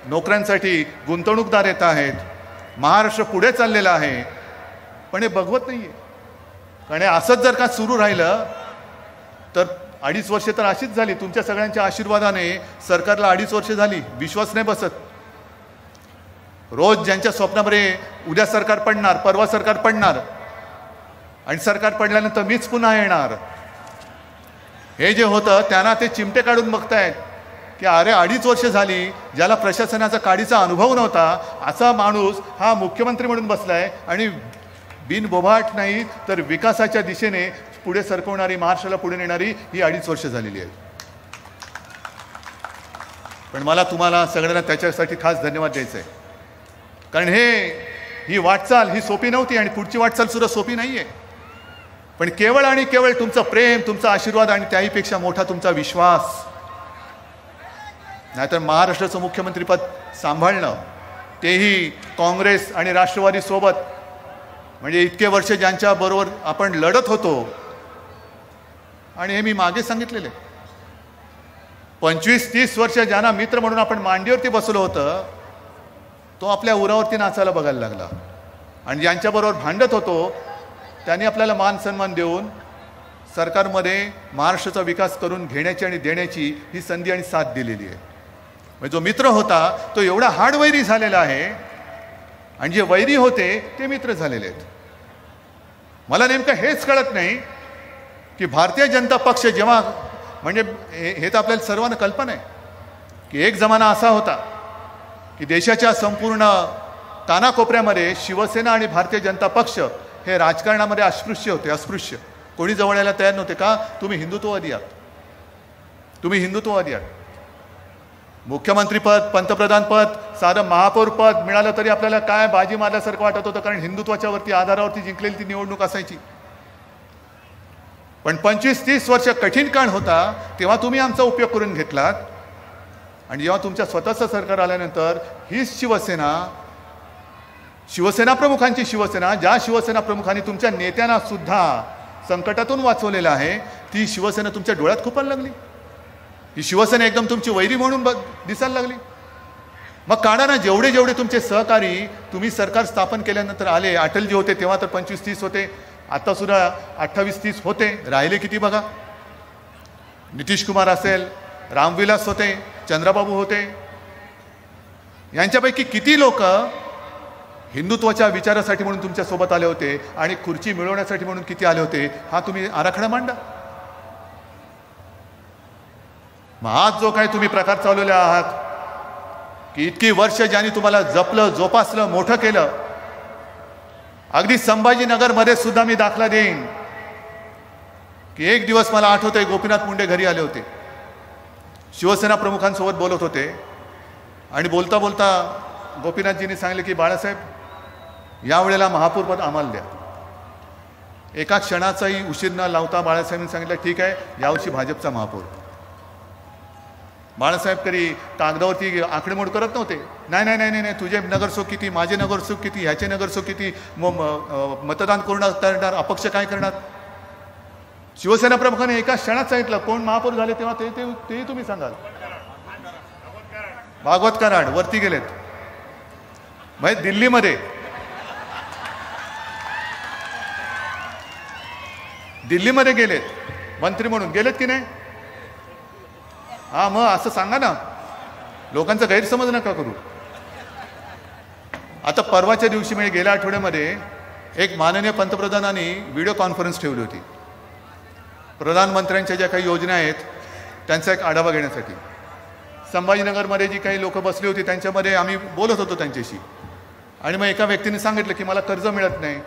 नोकऱ्यांसाठी गुंतवणूकदार येत आहेत, महाराष्ट्र पुढे चाललेला आहे. पण हे बघवत नाहीये. कारण असंच जर का सुरू राहिलं तर 2.5 वर्ष तर अशीच झाली. तुमच्या सगळ्यांच्या आशीर्वादाने सरकारला 2.5 वर्ष झाली, विश्वास नाही बसत. रोज ज्यांच्या स्वप्नामध्ये उद्या सरकार पडणार, परवा सरकार पडणार आणि सरकार पडल्यानंतर मीच पुन्हा येणार, हे जे होतं त्यांना ते चिमटे काढून बघतायत की अरे 2.5 वर्ष झाली, ज्याला प्रशासनाचा काडीचा अनुभव नव्हता असा माणूस हा मुख्यमंत्री म्हणून बसलाय आणि बिनबोभाट नाही तर विकासाच्या दिशेने पुढे सरकवणारी, महाराष्ट्राला पुढे नेणारी ही 2.5 वर्ष झालेली आहे. पण मला तुम्हाला सगळ्यांना त्याच्यासाठी खास धन्यवाद द्यायचा आहे. कारण ही वाटचाल ही सोपी नव्हती आणि पुढची वाटचाल सुद्धा सोपी नाहीये. पण केवळ आणि केवळ तुमचं प्रेम, तुमचा आशीर्वाद आणि त्याहीपेक्षा मोठा तुमचा विश्वास, नाहीतर महाराष्ट्राचं मुख्यमंत्रीपद सांभाळणं तेही काँग्रेस आणि राष्ट्रवादी सोबत, म्हणजे इतके वर्ष ज्यांच्या बरोबर आपण लढत होतो. आणि हे मी मागे सांगितलेले 25-30 वर्ष ज्यांना मित्र म्हणून आपण मांडीवरती बसलो होतं, तो आपल्या उरावरती नाचायला बघायला लागला. आणि ज्यांच्याबरोबर भांडत होतो त्यांनी आपल्याला मान सन्मान देऊन सरकारमध्ये महाराष्ट्राचा विकास करून घेण्याची आणि देण्याची ही संधी आणि साथ दिलेली आहे. म्हणजे जो मित्र होता तो एवढा हाडवैरी झालेला आहे आणि जे वैरी होते ते मित्र झालेले आहेत. मला नेमकं हेच कळत नाही की भारतीय जनता पक्ष जेव्हा, म्हणजे हे तर आपल्याला सर्वांना कल्पना आहे की एक जमाना असा होता की देशाच्या संपूर्ण कानाकोपऱ्यामध्ये शिवसेना आणि भारतीय जनता पक्ष हे राजकारणामध्ये अस्पृश्य होते. अस्पृश्य कोणी जवळ यायला तयार नव्हते. का? तुम्ही हिंदुत्ववादी आहात, तुम्ही हिंदुत्ववादी आहात. मुख्यमंत्रीपद, पंतप्रधानपद, साधं महापौरपद मिळालं तरी आपल्याला काय बाजी मारल्यासारखं वाटत होतं, कारण हिंदुत्वाच्या वरती आधारावरती जिंकलेली ती निवडणूक असायची. पण 25-30 वर्ष कठीण काळ होता तेव्हा तुम्ही आमचा उपयोग करून घेतलात. आणि जेव्हा तुमच्या स्वतःचं सरकार आल्यानंतर हीच शिवसेना प्रमुखांची शिवसेना, ज्या शिवसेना प्रमुखांनी तुमच्या नेत्यांना सुद्धा संकटातून वाचवलेलं आहे, ती शिवसेना तुमच्या डोळ्यात खुपायला लागली. ही शिवसेना एकदम तुमची वैरी म्हणून दिसायला लागली. मग काढा ना, जेवढे जेवढे तुमचे सहकारी तुम्ही सरकार स्थापन केल्यानंतर आले. अटलजी होते तेव्हा तर 25-30 होते, आता सुद्धा 28-30 होते. राहिले किती बघा. नितीश कुमार असेल, रामविलास होते, चंद्रबाबू होते. यांच्यापैकी किती लोक हिंदुत्वाच्या विचारासाठी म्हणून तुमच्या सोबत आले होते आणि खुर्ची मिळवण्यासाठी म्हणून किती आले होते, हा तुम्ही आराखडा मांडा. मग आज जो काही तुम्ही प्रकार चालवले आहात की इतकी वर्ष ज्यांनी तुम्हाला जपलं, जोपासलं, मोठं केलं, अगदी संभाजीनगरमध्ये सुद्धा मी दाखला देईन की एक दिवस मला आठवतंय गोपीनाथ मुंडे घरी आले होते, शिवसेना प्रमुखांसोबत बोलत होते आणि बोलता बोलता गोपीनाथजींनी सांगितले की बाळासाहेब यावेळेला महापौरपद आम्हाला द्या. एका क्षणाचाही उशीर न लावता बाळासाहेबांनी सांगितलं ठीक आहे, यावर्षी भाजपचा महापौर. बाळासाहेब तरी कागदावरती आकडेमोड करत नव्हते. नाही नाही नाही नाही, तुझे नगरसेवक किती, माझे नगरसेवक किती, ह्याचे नगरसेवक किती, मतदान करणार, अपक्ष काय करणार. शिवसेना प्रमुखाने एका क्षणात सांगितलं कोण महापौर झाले तेव्हा तेही तुम्ही सांगाल. भागवत कराड वरती गेलेत. म्हणजे दिल्लीमध्ये गेलेत मंत्री म्हणून, गेलेत की नाही. हा मग असं सांगा ना, लोकांचा गैरसमज नका करू. आता परवाच्या दिवशी म्हणजे गेल्या आठवड्यामध्ये एक माननीय पंतप्रधानांनी व्हिडिओ कॉन्फरन्स ठेवली होती प्रधानमंत्र्यांच्या ज्या काही योजना आहेत त्यांचा एक आढावा घेण्यासाठी. संभाजीनगरमध्ये जी काही लोक बसली होती त्यांच्यामध्ये आम्ही बोलत होतो त्यांच्याशी. आणि मग एका व्यक्तीने सांगितलं की मला कर्ज मिळत नाही.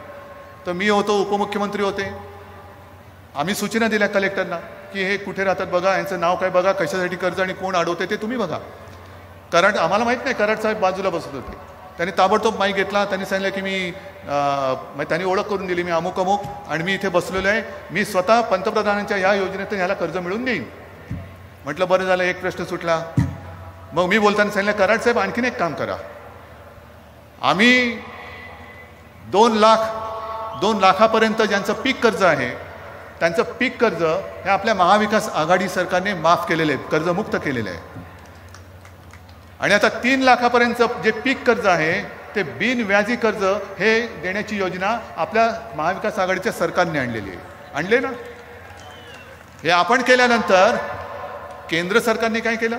तर मी होतो, उपमुख्यमंत्री होते, आम्ही सूचना दिल्या कलेक्टरना की हे कुठे राहतात बघा, यांचं नाव काय बघा, कशासाठी कर्ज आणि कोण अडवते ते तुम्ही बघा. कराड आम्हाला माहीत नाही, कराड साहेब बाजूला बसत होते. त्यांनी ताबडतोब माईक घेतला. त्यांनी सांगितलं की त्यांनी ओळख करून दिली, मी अमुक अमुक आणि मी इथे बसलेलो आहे, मी स्वतः पंतप्रधानांच्या या योजनेतून ह्याला कर्ज मिळवून देईन. म्हटलं बरं झालं, एक प्रश्न सुटला. मग मी बोलताना सांगितलं, कराड साहेब आणखीन एक काम करा, आम्ही 2 लाखापर्यंत ज्यांचं पीक कर्ज आहे त्यांचं पीक कर्ज हे आपल्या महाविकास आघाडी सरकारने माफ केलेले आहे, कर्जमुक्त केलेले आहे. आणि आता 3 लाखापर्यंतचं जे पीक कर्ज आहे ते बिनव्याजी कर्ज हे देण्याची योजना आपल्या महाविकास आघाडीच्या सरकारने आणलेली आहे. आणले ना. हे आपण केल्यानंतर केंद्र सरकारने काय केलं,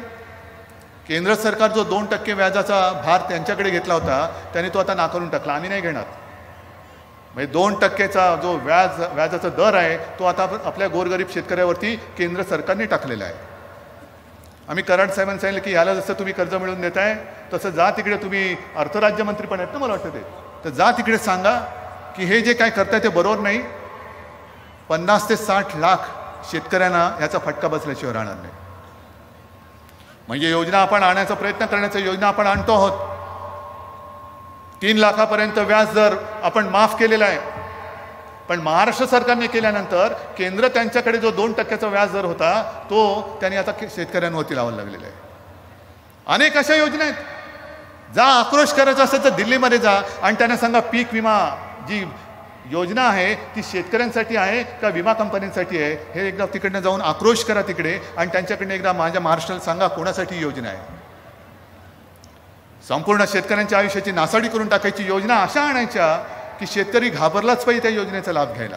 केंद्र सरकार जो 2% व्याजाचा भार त्यांच्याकडे घेतला होता त्याने तो आता नाकारून टाकला. आम्ही नाही घेणार. म्हणजे 2%चा जो व्याजाचा दर आहे तो आता आपल्या गोरगरीब शेतकऱ्यावरती केंद्र सरकारने टाकलेला आहे. आम्ही कराड साहेबांनी सांगितलं की ह्याला जसं तुम्ही कर्ज मिळवून देताय तसं जा तिकडे, तुम्ही अर्थराज्यमंत्री पण आहेत ना मला वाटतं ते, तर जा तिकडे सांगा की हे जे काय करताय ते बरोबर नाही. 50 ते 60 लाख शेतकऱ्यांना याचा फटका बसल्याशिवाय राहणार नाही. म्हणजे योजना आपण आणण्याचा प्रयत्न करण्याचा योजना आपण आणतो आहोत. 3 लाखापर्यंत व्याज दर आपण माफ केलेला आहे. पण महाराष्ट्र सरकारने केल्यानंतर केंद्र त्यांच्याकडे जो 2%चा व्याज दर होता तो त्यांनी आता शेतकऱ्यांवरती लावायला लागलेला आहे. अनेक अशा योजना आहेत. जा आक्रोश करायचा असेल तर दिल्लीमध्ये जा आणि त्यांना सांगा पीक विमा जी योजना आहे ती शेतकऱ्यांसाठी आहे का विमा कंपन्यांसाठी आहे, हे एकदा तिकडनं जाऊन आक्रोश करा तिकडे आणि त्यांच्याकडनं एकदा माझ्या महाराष्ट्राला सांगा कोणासाठी योजना आहे. संपूर्ण शेतकऱ्यांच्या आयुष्याची नासाडी करून टाकायची योजना अशा आणायच्या की शेतकरी घाबरलाच पाहिजे त्या योजनेचा लाभ घ्यायला.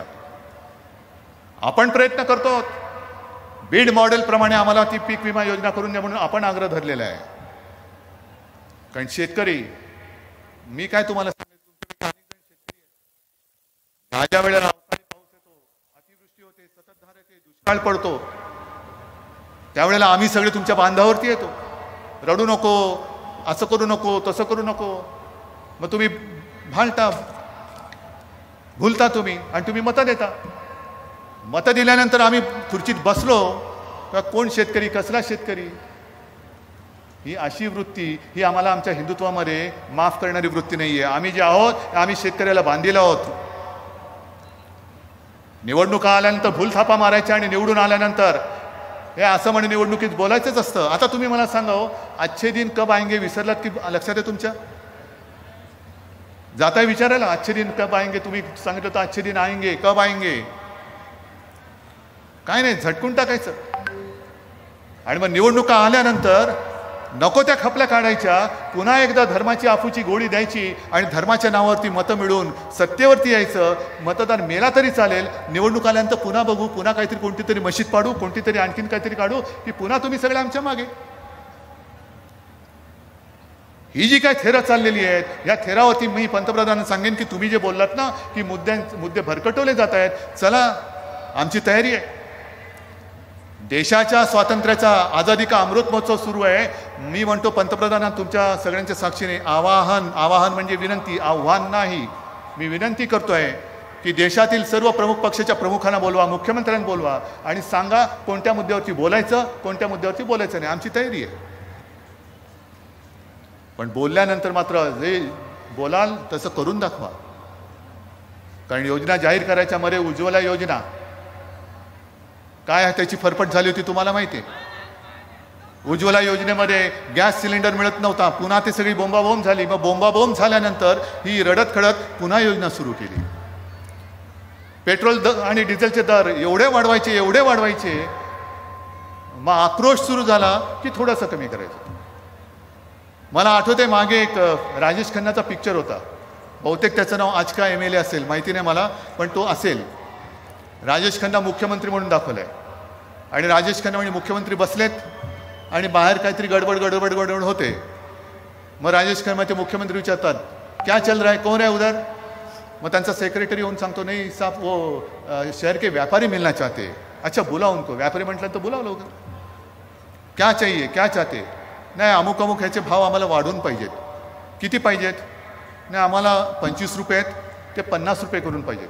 आपण प्रयत्न करतो. बीड मॉडेल प्रमाणे आम्हाला ती पीक विमा योजना करून द्या म्हणून आपण आग्रह धरलेला आहे. कारण शेतकरी, मी काय तुम्हाला ज्या वेळेला अवकाळी पाऊस येतो, अतिवृष्टी होते, संततधार येते, दुष्काळ पडतो, त्यावेळेला आम्ही सगळे तुमच्या बांधावरती येतो. रडू नको, असं करू नको, तसं करू नको. मग तुम्ही भांडता, भुलता तुम्ही आणि तुम्ही मतं देता. मतं दिल्यानंतर आम्ही खुर्चीत बसलो का कोण शेतकरी, कसला शेतकरी, ही अशी वृत्ती ही आम्हाला आमच्या हिंदुत्वामध्ये माफ करणारी वृत्ती नाही आहे. आम्ही जे आहोत आम्ही शेतकऱ्याला बांधील आहोत. निवडणुका आल्यानंतर भूलथापा मारायच्या आणि निवडून आल्यानंतर हे असं म्हणे निवडणुकीत बोलायचंच असतं. आता तुम्ही मला सांगा, अच्छे दिन कब आएंगे विसरलात की लक्षात आहे तुमच्या? जाताय विचारायला अच्छे दिन कब आएंगे, तुम्ही सांगितलं तर अच्छे दिन आएंगे, कब आएंगे, काय नाही, झटकून टाकायचं. आणि मग निवडणुका आल्यानंतर नको त्या खपल्या काढायच्या, पुन्हा एकदा धर्माची आफूची गोळी द्यायची आणि धर्माच्या नावावरती मतं मिळून सत्तेवरती यायचं. मतदार मेला तरी चालेल, निवडणूक आल्यानंतर पुन्हा बघू, पुन्हा काहीतरी कोणती तरी मशीद पाडू, कोणती तरी आणखीन काहीतरी काढू की पुन्हा तुम्ही सगळे आमच्या मागे. ही जी काय थेरं चाललेली आहेत, या थेरावरती मी पंतप्रधानांना सांगेन की तुम्ही जे बोललात ना की मुद्दे भरकटवले जात आहेत, चला आमची तयारी आहे. देशाच्या स्वातंत्र्याचा आझादी का अमृत महोत्सव सुरू आहे. मी म्हणतो पंतप्रधानांना तुमच्या सगळ्यांच्या साक्षीने आवाहन म्हणजे विनंती, आव्हान नाही, मी विनंती करतोय की देशातील सर्व प्रमुख पक्षाच्या प्रमुखांना बोलवा, मुख्यमंत्र्यांना बोलवा आणि सांगा कोणत्या मुद्द्यावरती बोलायचं, कोणत्या मुद्द्यावरती बोलायचं नाही. आमची तयारी आहे. पण बोलल्यानंतर मात्र जे बोलाल तसं करून दाखवा. कारण योजना जाहीर करायच्या मध्ये उज्ज्वला योजना काय त्याची फरफट झाली होती तुम्हाला माहिती आहे. उज्ज्वला योजनेमध्ये गॅस सिलेंडर मिळत नव्हता, पुन्हा ते सगळी बोंबाबोंब झाली. मग बोंबाबोंब झाल्यानंतर ही रडत खडत पुन्हा योजना सुरू केली. पेट्रोल आणि डिझेलचे दर एवढे वाढवायचे, मग आक्रोश सुरू झाला की थोडंसं कमी करायचं. मला आठवते मागे एक राजेश खन्नाचा पिक्चर होता, बहुतेक त्याचं नाव आज का MLA असेल माहिती नाही मला, पण तो असेल. राजेश खन्ना मुख्यमंत्री म्हणून दाखवलाय आणि राजेश खन्ना म्हणजे मुख्यमंत्री बसलेत आणि बाहेर काहीतरी गडबड होते. मग राजेश खन्ना ते मुख्यमंत्री विचारतात क्या चल रहा है, कौन है उधर. मग त्यांचा सेक्रेटरी येऊन सांगतो नाही साहब वो शहर के व्यापारी मिलना चाहते. अच्छा बुलाओ उनको. व्यापारी म्हटलं तर बोलावं लवकर. क्या चाहिए, क्या चाहते. नाही अमुक ह्याचे भाव आम्हाला वाढून पाहिजेत. किती पाहिजेत. नाही आम्हाला 25 रुपये आहेत ते 50 रुपये करून पाहिजेत.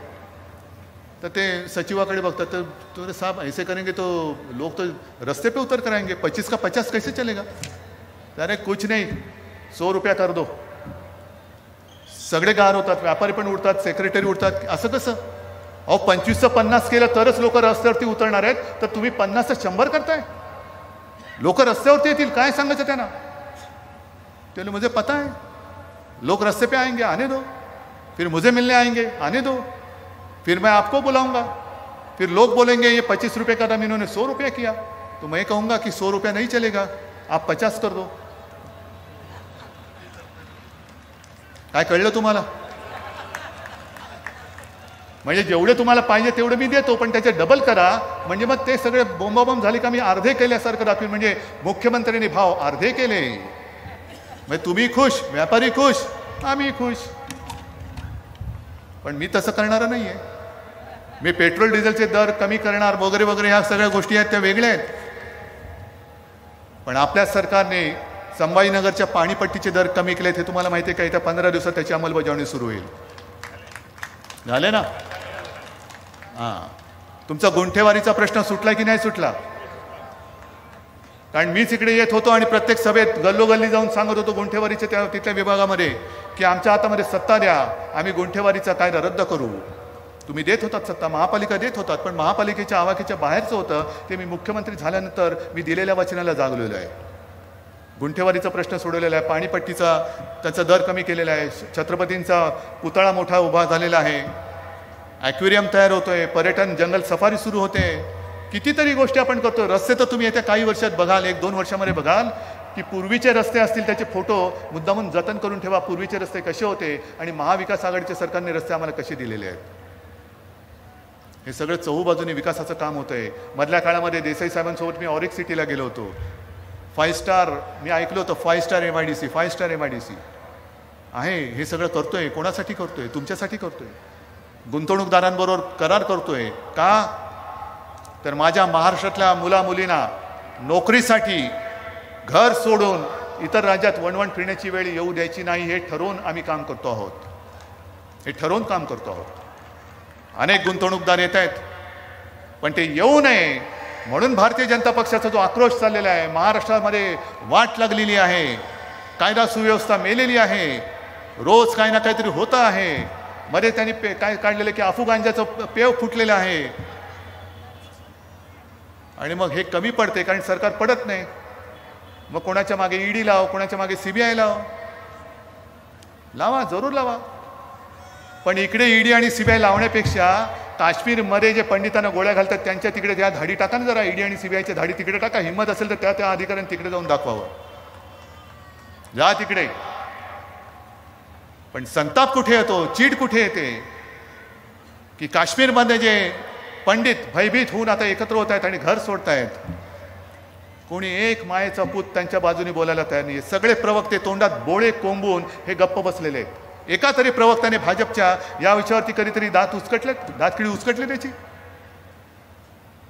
तर ते सचिवाकडे बघतात, तर तो साहब ऐसे करेंगे तो लोग तो रस्ते पे उतर कराएंगे, 25 का 50 कैसे चलेगा. अरे कुछ नहीं 100 रुपया कर दो. सगळे गार होतात, व्यापारी पण उडतात, सेक्रेटरी उडतात. असं कसं? अहो 25चं 50 केलं तरच लोक रस्त्यावरती उतरणार आहेत, तर तुम्ही 50चं 100 करताय. लोक रस्त्यावरती येतील, काय सांगायचं त्यांना? ते मुझे पता है, लोग रास्ते पे आएंगे, आने दो. फिर मुझे मिलने आएंगे, आने दो. फिर मैं आपको बुलाऊंगा. फिर लोग बोलेंगे ये 25 रुपये का दाम इन्होंने 100 रुपये किया, तो मैं कहूंगा कि 100 रुपया नहीं चलेगा, आप 50 कर दो. काय कळलं तुम्हाला? म्हणजे जेवढे तुम्हाला पाहिजे तेवढे मी देतो, पण त्याचे डबल करा. म्हणजे मग ते सगळे बोंबाबोंब झाली का मी अर्धे केल्यासारखं दाखवीन. म्हणजे मुख्यमंत्र्यांनी भाव अर्धे केले, म्हणजे तुम्ही खुश, व्यापारी खुश, आम्ही खुश. पण मी तसं करणार नाहीये. मी पेट्रोल डिझेलचे दर कमी करणार वगैरे वगैरे ह्या सगळ्या गोष्टी आहेत त्या वेगळ्या आहेत. पण आपल्या सरकारने संभाजीनगरच्या पाणीपट्टीचे दर कमी केलेत, हे तुम्हाला माहिती आहे का? येत्या 15 दिवसात त्याची अंमलबजावणी सुरू होईल. झाले ना? हां, तुमचा गुंठेवारीचा प्रश्न सुटला की नाही सुटला? कारण मीच इकडे येत होतो आणि प्रत्येक सभेत गल्लोगल्ली जाऊन सांगत होतो गुंठेवारीच्या त्या तिथल्या विभागामध्ये की आमच्या हातामध्ये सत्ता द्या, आम्ही गुंठेवारीचा कायदा रद्द करू. तुम्ही देत होतात सत्ता, महापालिका देत होतात, पण महापालिकेच्या आवाक्याच्या बाहेरचं होतं ते. मी मुख्यमंत्री झाल्यानंतर मी दिलेल्या वचनाला जागलेलो आहे. गुंठेवारीचा प्रश्न सोडवलेला आहे, पाणीपट्टीचा त्याचा दर कमी केलेला आहे, छत्रपतींचा पुतळा मोठा उभा झालेला आहे, ॲक्वेरियम तयार होतोय, पर्यटन जंगल सफारी सुरू होते, कितीतरी गोष्टी आपण करतो. रस्ते तर तुम्ही येत्या काही वर्षात बघाल, 1-2 वर्षामध्ये बघाल की पूर्वीचे रस्ते असतील त्याचे फोटो मुद्दामून जतन करून ठेवा. पूर्वीचे रस्ते कसे होते आणि महाविकास आघाडीच्या सरकारने रस्ते आम्हाला कसे दिलेले आहेत. हे सगळं चहूबाजूने विकासाचं काम होतंय. मधल्या काळामध्ये देसाई साहेबांसोबत मी ऑरिक सिटीला गेलो होतो. 5 स्टार मी ऐकलं होतं, 5 स्टार MIDC, 5 स्टार MIDC आहे. हे सगळं करतोय कोणासाठी करतोय? तुमच्यासाठी करतोय. गुंतवणूकदारांबरोबर करार करतोय का? तर माझ्या महाराष्ट्रातल्या मुला मुलींना नोकरीसाठी घर सोडून इतर राज्यात वणवण फिरण्याची वेळ येऊ द्यायची नाही, हे ठरवून आम्ही काम करतो आहोत. हे ठरवून काम करतो आहोत. अनेक गुंतवणूकदार येत आहेत, पण ते येऊ नये म्हणून भारतीय जनता पक्षाचा जो आक्रोश चाललेला आहे, महाराष्ट्रामध्ये वाट लागलेली आहे, कायदा सुव्यवस्था मेलेली आहे, रोज काही ना काहीतरी होतं आहे. मध्ये त्यांनी काय काढलेलं की अफू गांजाचं पेव फुटलेलं आहे. आणि मग हे कमी पडते कारण सरकार पडत नाही. मग कोणाच्या मागे ED लाव, कोणाच्या मागे CBI लाव, लावा, जरूर लावा. पण इकडे ED आणि CBI लावण्यापेक्षा काश्मीरमध्ये जे पंडितांना गोळ्या घालतात त्यांच्या तिकडे त्या धाडी टाका ना जरा. ED आणि CBIच्या धाडी तिकडे टाका. हिंमत असेल तर त्या अधिकाऱ्यांनी तिकडे जाऊन दाखवावं. जा तिकडे. पण संताप कुठे येतो, चीड कुठे येते की काश्मीरमध्ये जे पंडित भयभीत होऊन आता एकत्र होत आहेत आणि घर सोडतायत, कोणी एक मायेचा पूत त्यांच्या बाजूने बोलायला तयार नाही. सगळे प्रवक्ते तोंडात बोळे कोंबून हे गप्प बसलेले आहेत. एका तरी प्रवक्त्याने भाजपच्या या विषयावरती कधीतरी दातखिळी उचकटली त्याची?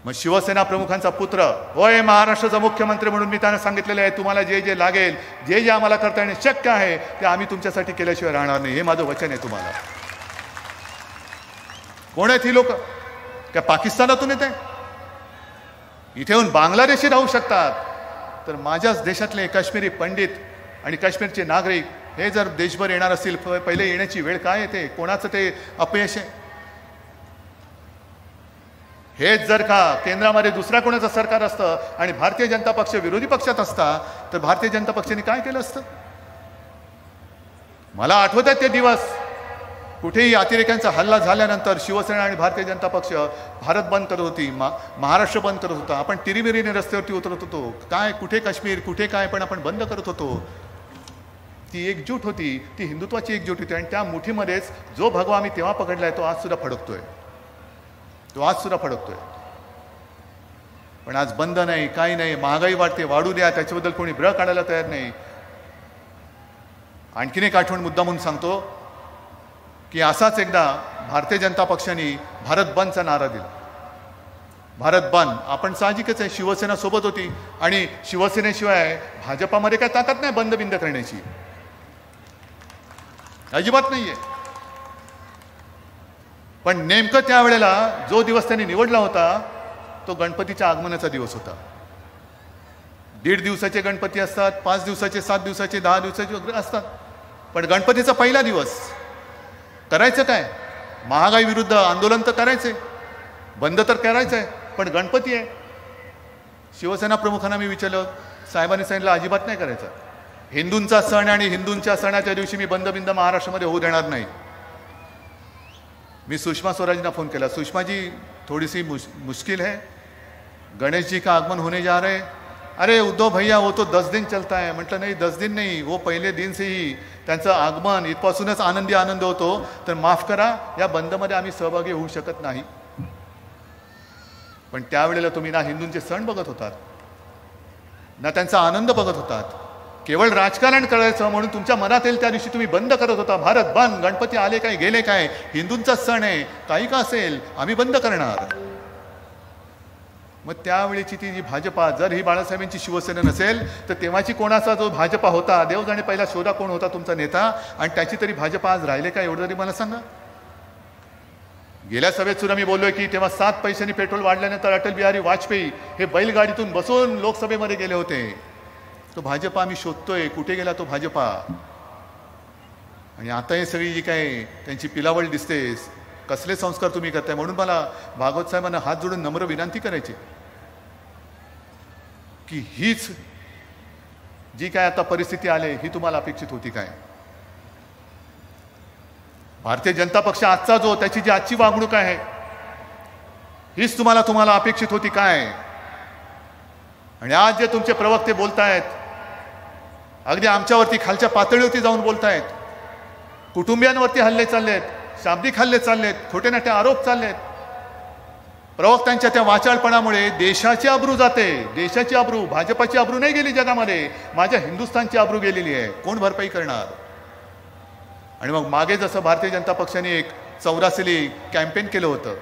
मग शिवसेना प्रमुखांचा पुत्र होय महाराष्ट्राचा मुख्यमंत्री म्हणून मी त्यांना सांगितलेलं आहे, तुम्हाला जे जे लागेल, जे जे आम्हाला करता येणे शक्य आहे ते आम्ही तुमच्यासाठी केल्याशिवाय राहणार नाही. हे माझं वचन आहे तुम्हाला. कोण आहेत ही लोक? काय पाकिस्तानातून येते? इथे येऊन बांगलादेशी राहू शकतात, तर माझ्याच देशातले काश्मीरी पंडित आणि काश्मीरचे नागरिक हे जर देशभर येणार असतील, पहिले येण्याची वेळ काय येते? कोणाचं ते अपयश आहे? हेच जर का केंद्रामध्ये दुसऱ्या कोणाचं सरकार असतं आणि भारतीय जनता पक्ष विरोधी पक्षात असता, तर भारतीय जनता पक्षाने काय केलं असतं? मला आठवत आहेत ते दिवस. कुठेही अतिरेक्यांचा हल्ला झाल्यानंतर शिवसेना आणि भारतीय जनता पक्ष भारत बंद करत होती, महाराष्ट्र बंद करत होता. आपण तिरीमिरीने रस्त्यावरती उतरत होतो. काय कुठे काश्मीर, कुठे काय, पण आपण बंद करत होतो. ती एकजूट होती, ती हिंदुत्वाची एकजूट होती. आणि त्या मुठीमध्येच जो भगवा आम्ही तेव्हा पकडलाय तो आज सुद्धा फडकतोय. पण आज बंद नाही, काही नाही. महागाई वाढते, वाढू द्या, त्याच्याबद्दल कोणी ब्र काढायला तयार नाही. आणखीन एक आठवण मुद्दा म्हणून सांगतो की असाच एकदा भारतीय जनता पक्षाने भारत बंदचा नारा दिला. भारत बंद. आपण साहजिकच आहे, शिवसेना सोबत होती आणि शिवसेनेशिवाय भाजपामध्ये काय ताकद नाही बंद बिंद करण्याची, अजिबात नाहीये. पण नेमकं त्यावेळेला जो दिवस त्यांनी निवडला होता तो गणपतीच्या आगमनाचा दिवस होता. 1.5 दिवसाचे गणपती असतात, 5 दिवसाचे, 7 दिवसाचे, 10 दिवसाचे वगैरे असतात. पण गणपतीचा पहिला दिवस करायचं काय? महागाई विरुद्ध आंदोलन तर करायचंय, बंद तर करायचंय, पण गणपती आहे. शिवसेना प्रमुखांना मी विचारलं, साहेबांनी सांगितलं अजिबात नाही करायचं. हिंदूंचा सण आणि हिंदूंच्या सणाच्या दिवशी मी बंद महाराष्ट्रामध्ये होऊ देणार नाही. मी सुषमा स्वराजना फोन केला, सुषमा जी थोड़ी सी मुश्किल है, गणेश जी का आगमन होने जा रहे हैं. अरे उद्धव भैया वो तो 10 दिन चलता है. म्हटलं नाही 10 दिन नहीं, वो पहिले दिन से ही त्यांचं आगमन इथपासूनच आनंद होतो. तर माफ करा, या बंदमध्ये आम्ही सहभागी होऊ शकत नाही. पण त्यावेळेला तुम्ही ना हिंदूंचे सण बघत होतात ना त्यांचा आनंद बघत होतात. केवळ राजकारण करायचं म्हणून तुमच्या मनात येईल त्या दिवशी तुम्ही बंद करत होता. भारत बंद, गणपती आले काय गेले काय, हिंदूंचा सण आहे, काही का असेल आम्ही बंद करणार. मग त्यावेळीची ती जी भाजपा, जर ही बाळासाहेबांची शिवसेना नसेल तर तेव्हाची कोणाचा जो भाजपा होता, देव जाणे पहिला शोधा कोण होता तुमचा नेता, आणि त्याची तरी भाजपा आज राहिले का एवढं तरी मला सांगा. गेल्या सभेत सुद्धा मी बोललोय की तेव्हा 7 पैशांनी पेट्रोल वाढल्यानंतर अटल बिहारी वाजपेयी हे बैलगाडीतून बसून लोकसभेमध्ये गेले होते. तो भाजपा आम्ही शोधतोय, कुठे गेला तो भाजपा. आणि आता हे सगळी जी काय त्यांची पिलावळ दिसते, कसले संस्कार तुम्ही करताय. म्हणून मला भागवत साहेबांना हात जोडून नम्र विनंती करायची की हीच जी काय आता परिस्थिती आली ही तुम्हाला अपेक्षित होती काय? भारतीय जनता पक्ष आजचा जो त्याची जी आजची वागणूक आहे हीच तुम्हाला अपेक्षित होती काय? आणि आज जे तुमचे प्रवक्ते बोलतायत, अगदी आमच्यावरती खालच्या पातळीवरती जाऊन बोलतायत, कुटुंबियांवरती हल्ले चाललेत, शाब्दिक हल्ले चाललेत, खोटे नाटे आरोप चाललेत. प्रवक्त्यांच्या त्या वाचाळपणामुळे देशाची आबरू जाते. देशाची आबरू, भाजपाची आबरू नाही गेली जगामध्ये, माझ्या हिंदुस्थानची आबरू गेलेली आहे. कोण भरपाई करणार? आणि मग मागे जसं भारतीय जनता पक्षाने एक 84 कॅम्पेन केलं होतं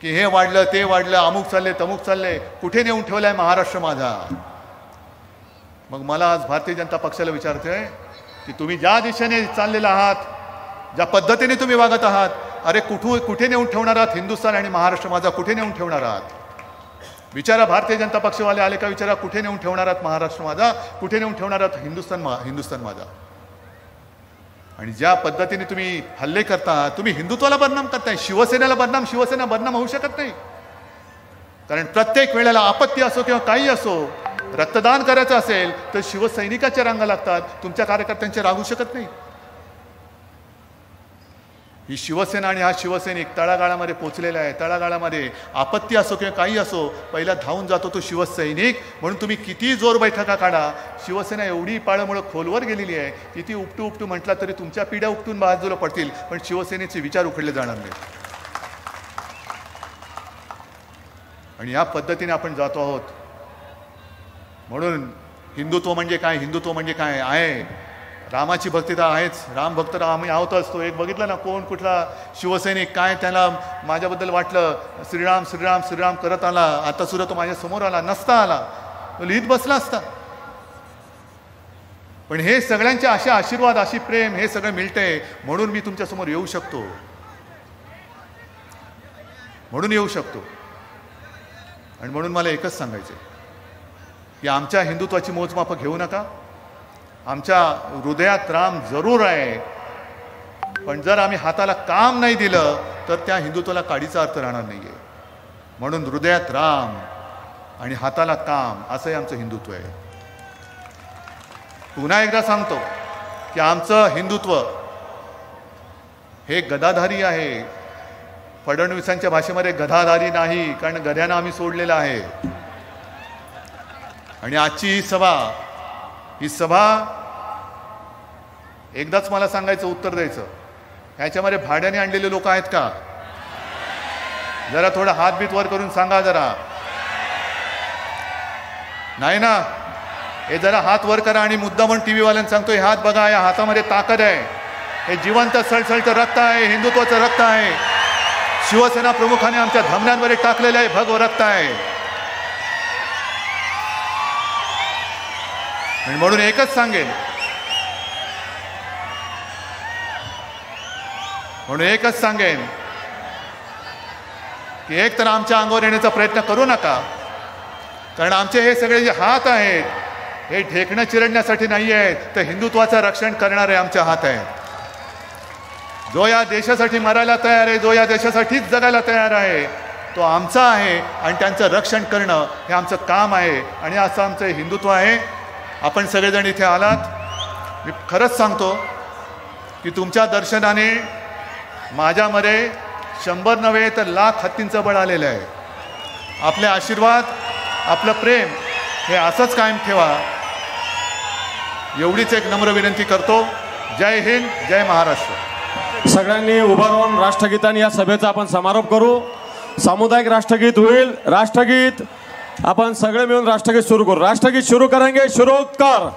की हे वाढलं ते वाढलं, अमुक चालले तमुक चालले, कुठे नेऊन ठेवलाय महाराष्ट्र माझा. मग मला आज भारतीय जनता पक्षाला विचारतोय की तुम्ही ज्या दिशेने चाललेला आहात, ज्या पद्धतीने तुम्ही वागत आहात, अरे कुठे नेऊन ठेवणार आहात हिंदुस्थान आणि महाराष्ट्र माझा, कुठे नेऊन ठेवणार आहात? विचारा, भारतीय जनता पक्षवाले आले का विचारा, कुठे नेऊन ठेवणार आहात महाराष्ट्र माझा, कुठे नेऊन ठेवणार आहात हिंदुस्थान माझा. आणि ज्या पद्धतीने तुम्ही हल्ले करता, तुम्ही हिंदुत्वाला बदनाम करताय, शिवसेना बदनाम होऊ शकत नाही. कारण प्रत्येक वेळेला आपत्ती असो किंवा काही असो, रक्तदान करायचं असेल तर शिवसैनिकाच्या रांगा लागतात, तुमच्या कार्यकर्त्यांचे राहू शकत नाही. ही शिवसेना आणि हा शिवसैनिक तळागाळामध्ये पोचलेला आहे. तळागाळामध्ये आपत्ती असो किंवा काही असो, पहिला धावून जातो तो शिवसैनिक. म्हणून तुम्ही किती जोर बैठका काढा, शिवसेना एवढी पाळमुळं खोलवर गेलेली आहे, किती उपटू म्हटला तरी तुमच्या पिढ्या उपटून बाजूला पडतील, पण शिवसेनेचे विचार उखडले जाणार नाहीत. आणि या पद्धतीने आपण जातो आहोत. म्हणून हिंदुत्व म्हणजे काय आहे. रामाची भक्ती तर आहेच, राम भक्त आम्ही आहोतच. तो एक बघितला ना, कोण कुठला शिवसैनिक काय त्याला माझ्याबद्दल वाटलं, श्रीराम श्रीराम श्रीराम करत आला, आता सुद्धा तो माझ्या समोर आला, नसता आला तो लिहित बसला असता. पण हे सगळ्यांचे असे आशीर्वाद, अशी प्रेम, हे सगळं मिळतंय म्हणून मी तुमच्या समोर येऊ शकतो. आणि म्हणून मला एकच सांगायचं की आमच्या हिंदुत्वाची मोजमाप घेऊ नका. आमच्या हृदयात राम जरूर आहे, पण जर आम्ही हाताला काम नाही दिलं तर त्या हिंदुत्वाला काडीचा अर्थ राहणार नाहीये. म्हणून हृदयात राम आणि हाताला काम असंही आमचं हिंदुत्व आहे. पुन्हा एकदा सांगतो की आमचं हिंदुत्व हे गदाधारी आहे. फडणवीसांच्या भाषेमध्ये गदाधारी नाही, कारण गद्यानं आम्ही सोडलेलं आहे. आणि आजची ही सभा एकदाच मला सांगायचं, उत्तर द्यायचं, ह्याच्यामध्ये भाड्याने आणलेले लोक आहेत का? जरा थोडं हातबीत वर करून सांगा जरा. नाही ना? हे जरा हात वर करा आणि मुद्दा म्हणून टीव्ही वाल्यांना सांगतो, हे हात बघा, या हातामध्ये ताकद आहे, हे जिवंत सळसळतं रक्त आहे, हिंदुत्वाचं रक्त आहे, शिवसेना प्रमुखाने आमच्या धमन्यांवर टाकलेलं आहे भगव रक्त आहे. आणि म्हणून एकच सांगेन की एक तर आमच्या अंगावर येण्याचा प्रयत्न करू नका, कारण आमचे हे सगळे जे हात आहेत हे ढेकणं चिरडण्यासाठी नाही आहेत, तर हिंदुत्वाचं रक्षण करणारे आमचे हात आहेत. जो या देशासाठी मरायला तयार आहे, जो या देशासाठीच जगायला तयार आहे, तो आमचा आहे आणि त्यांचं रक्षण करणं हे आमचं काम आहे आणि असं आमचं हिंदुत्व आहे. आपण सगळेजण इथे आलात, मी खरंच सांगतो की तुमच्या दर्शनाने माझ्यामध्ये 100 नव्हे तर लाख हत्तींचं बळ आलेलं आहे. आपले आशीर्वाद, आपलं प्रेम हे असंच कायम ठेवा, एवढीच एक नम्र विनंती करतो. जय हिंद, जय महाराष्ट्र. सगळ्यांनी उभं राहून राष्ट्रगीताने या सभेचा आपण समारोप करू. सामुदायिक राष्ट्रगीत होईल. राष्ट्रगीत आपण सगळे मिळून राष्ट्रगीत सुरू करू. राष्ट्रगीत सुरू करेंगे. शुरू कर.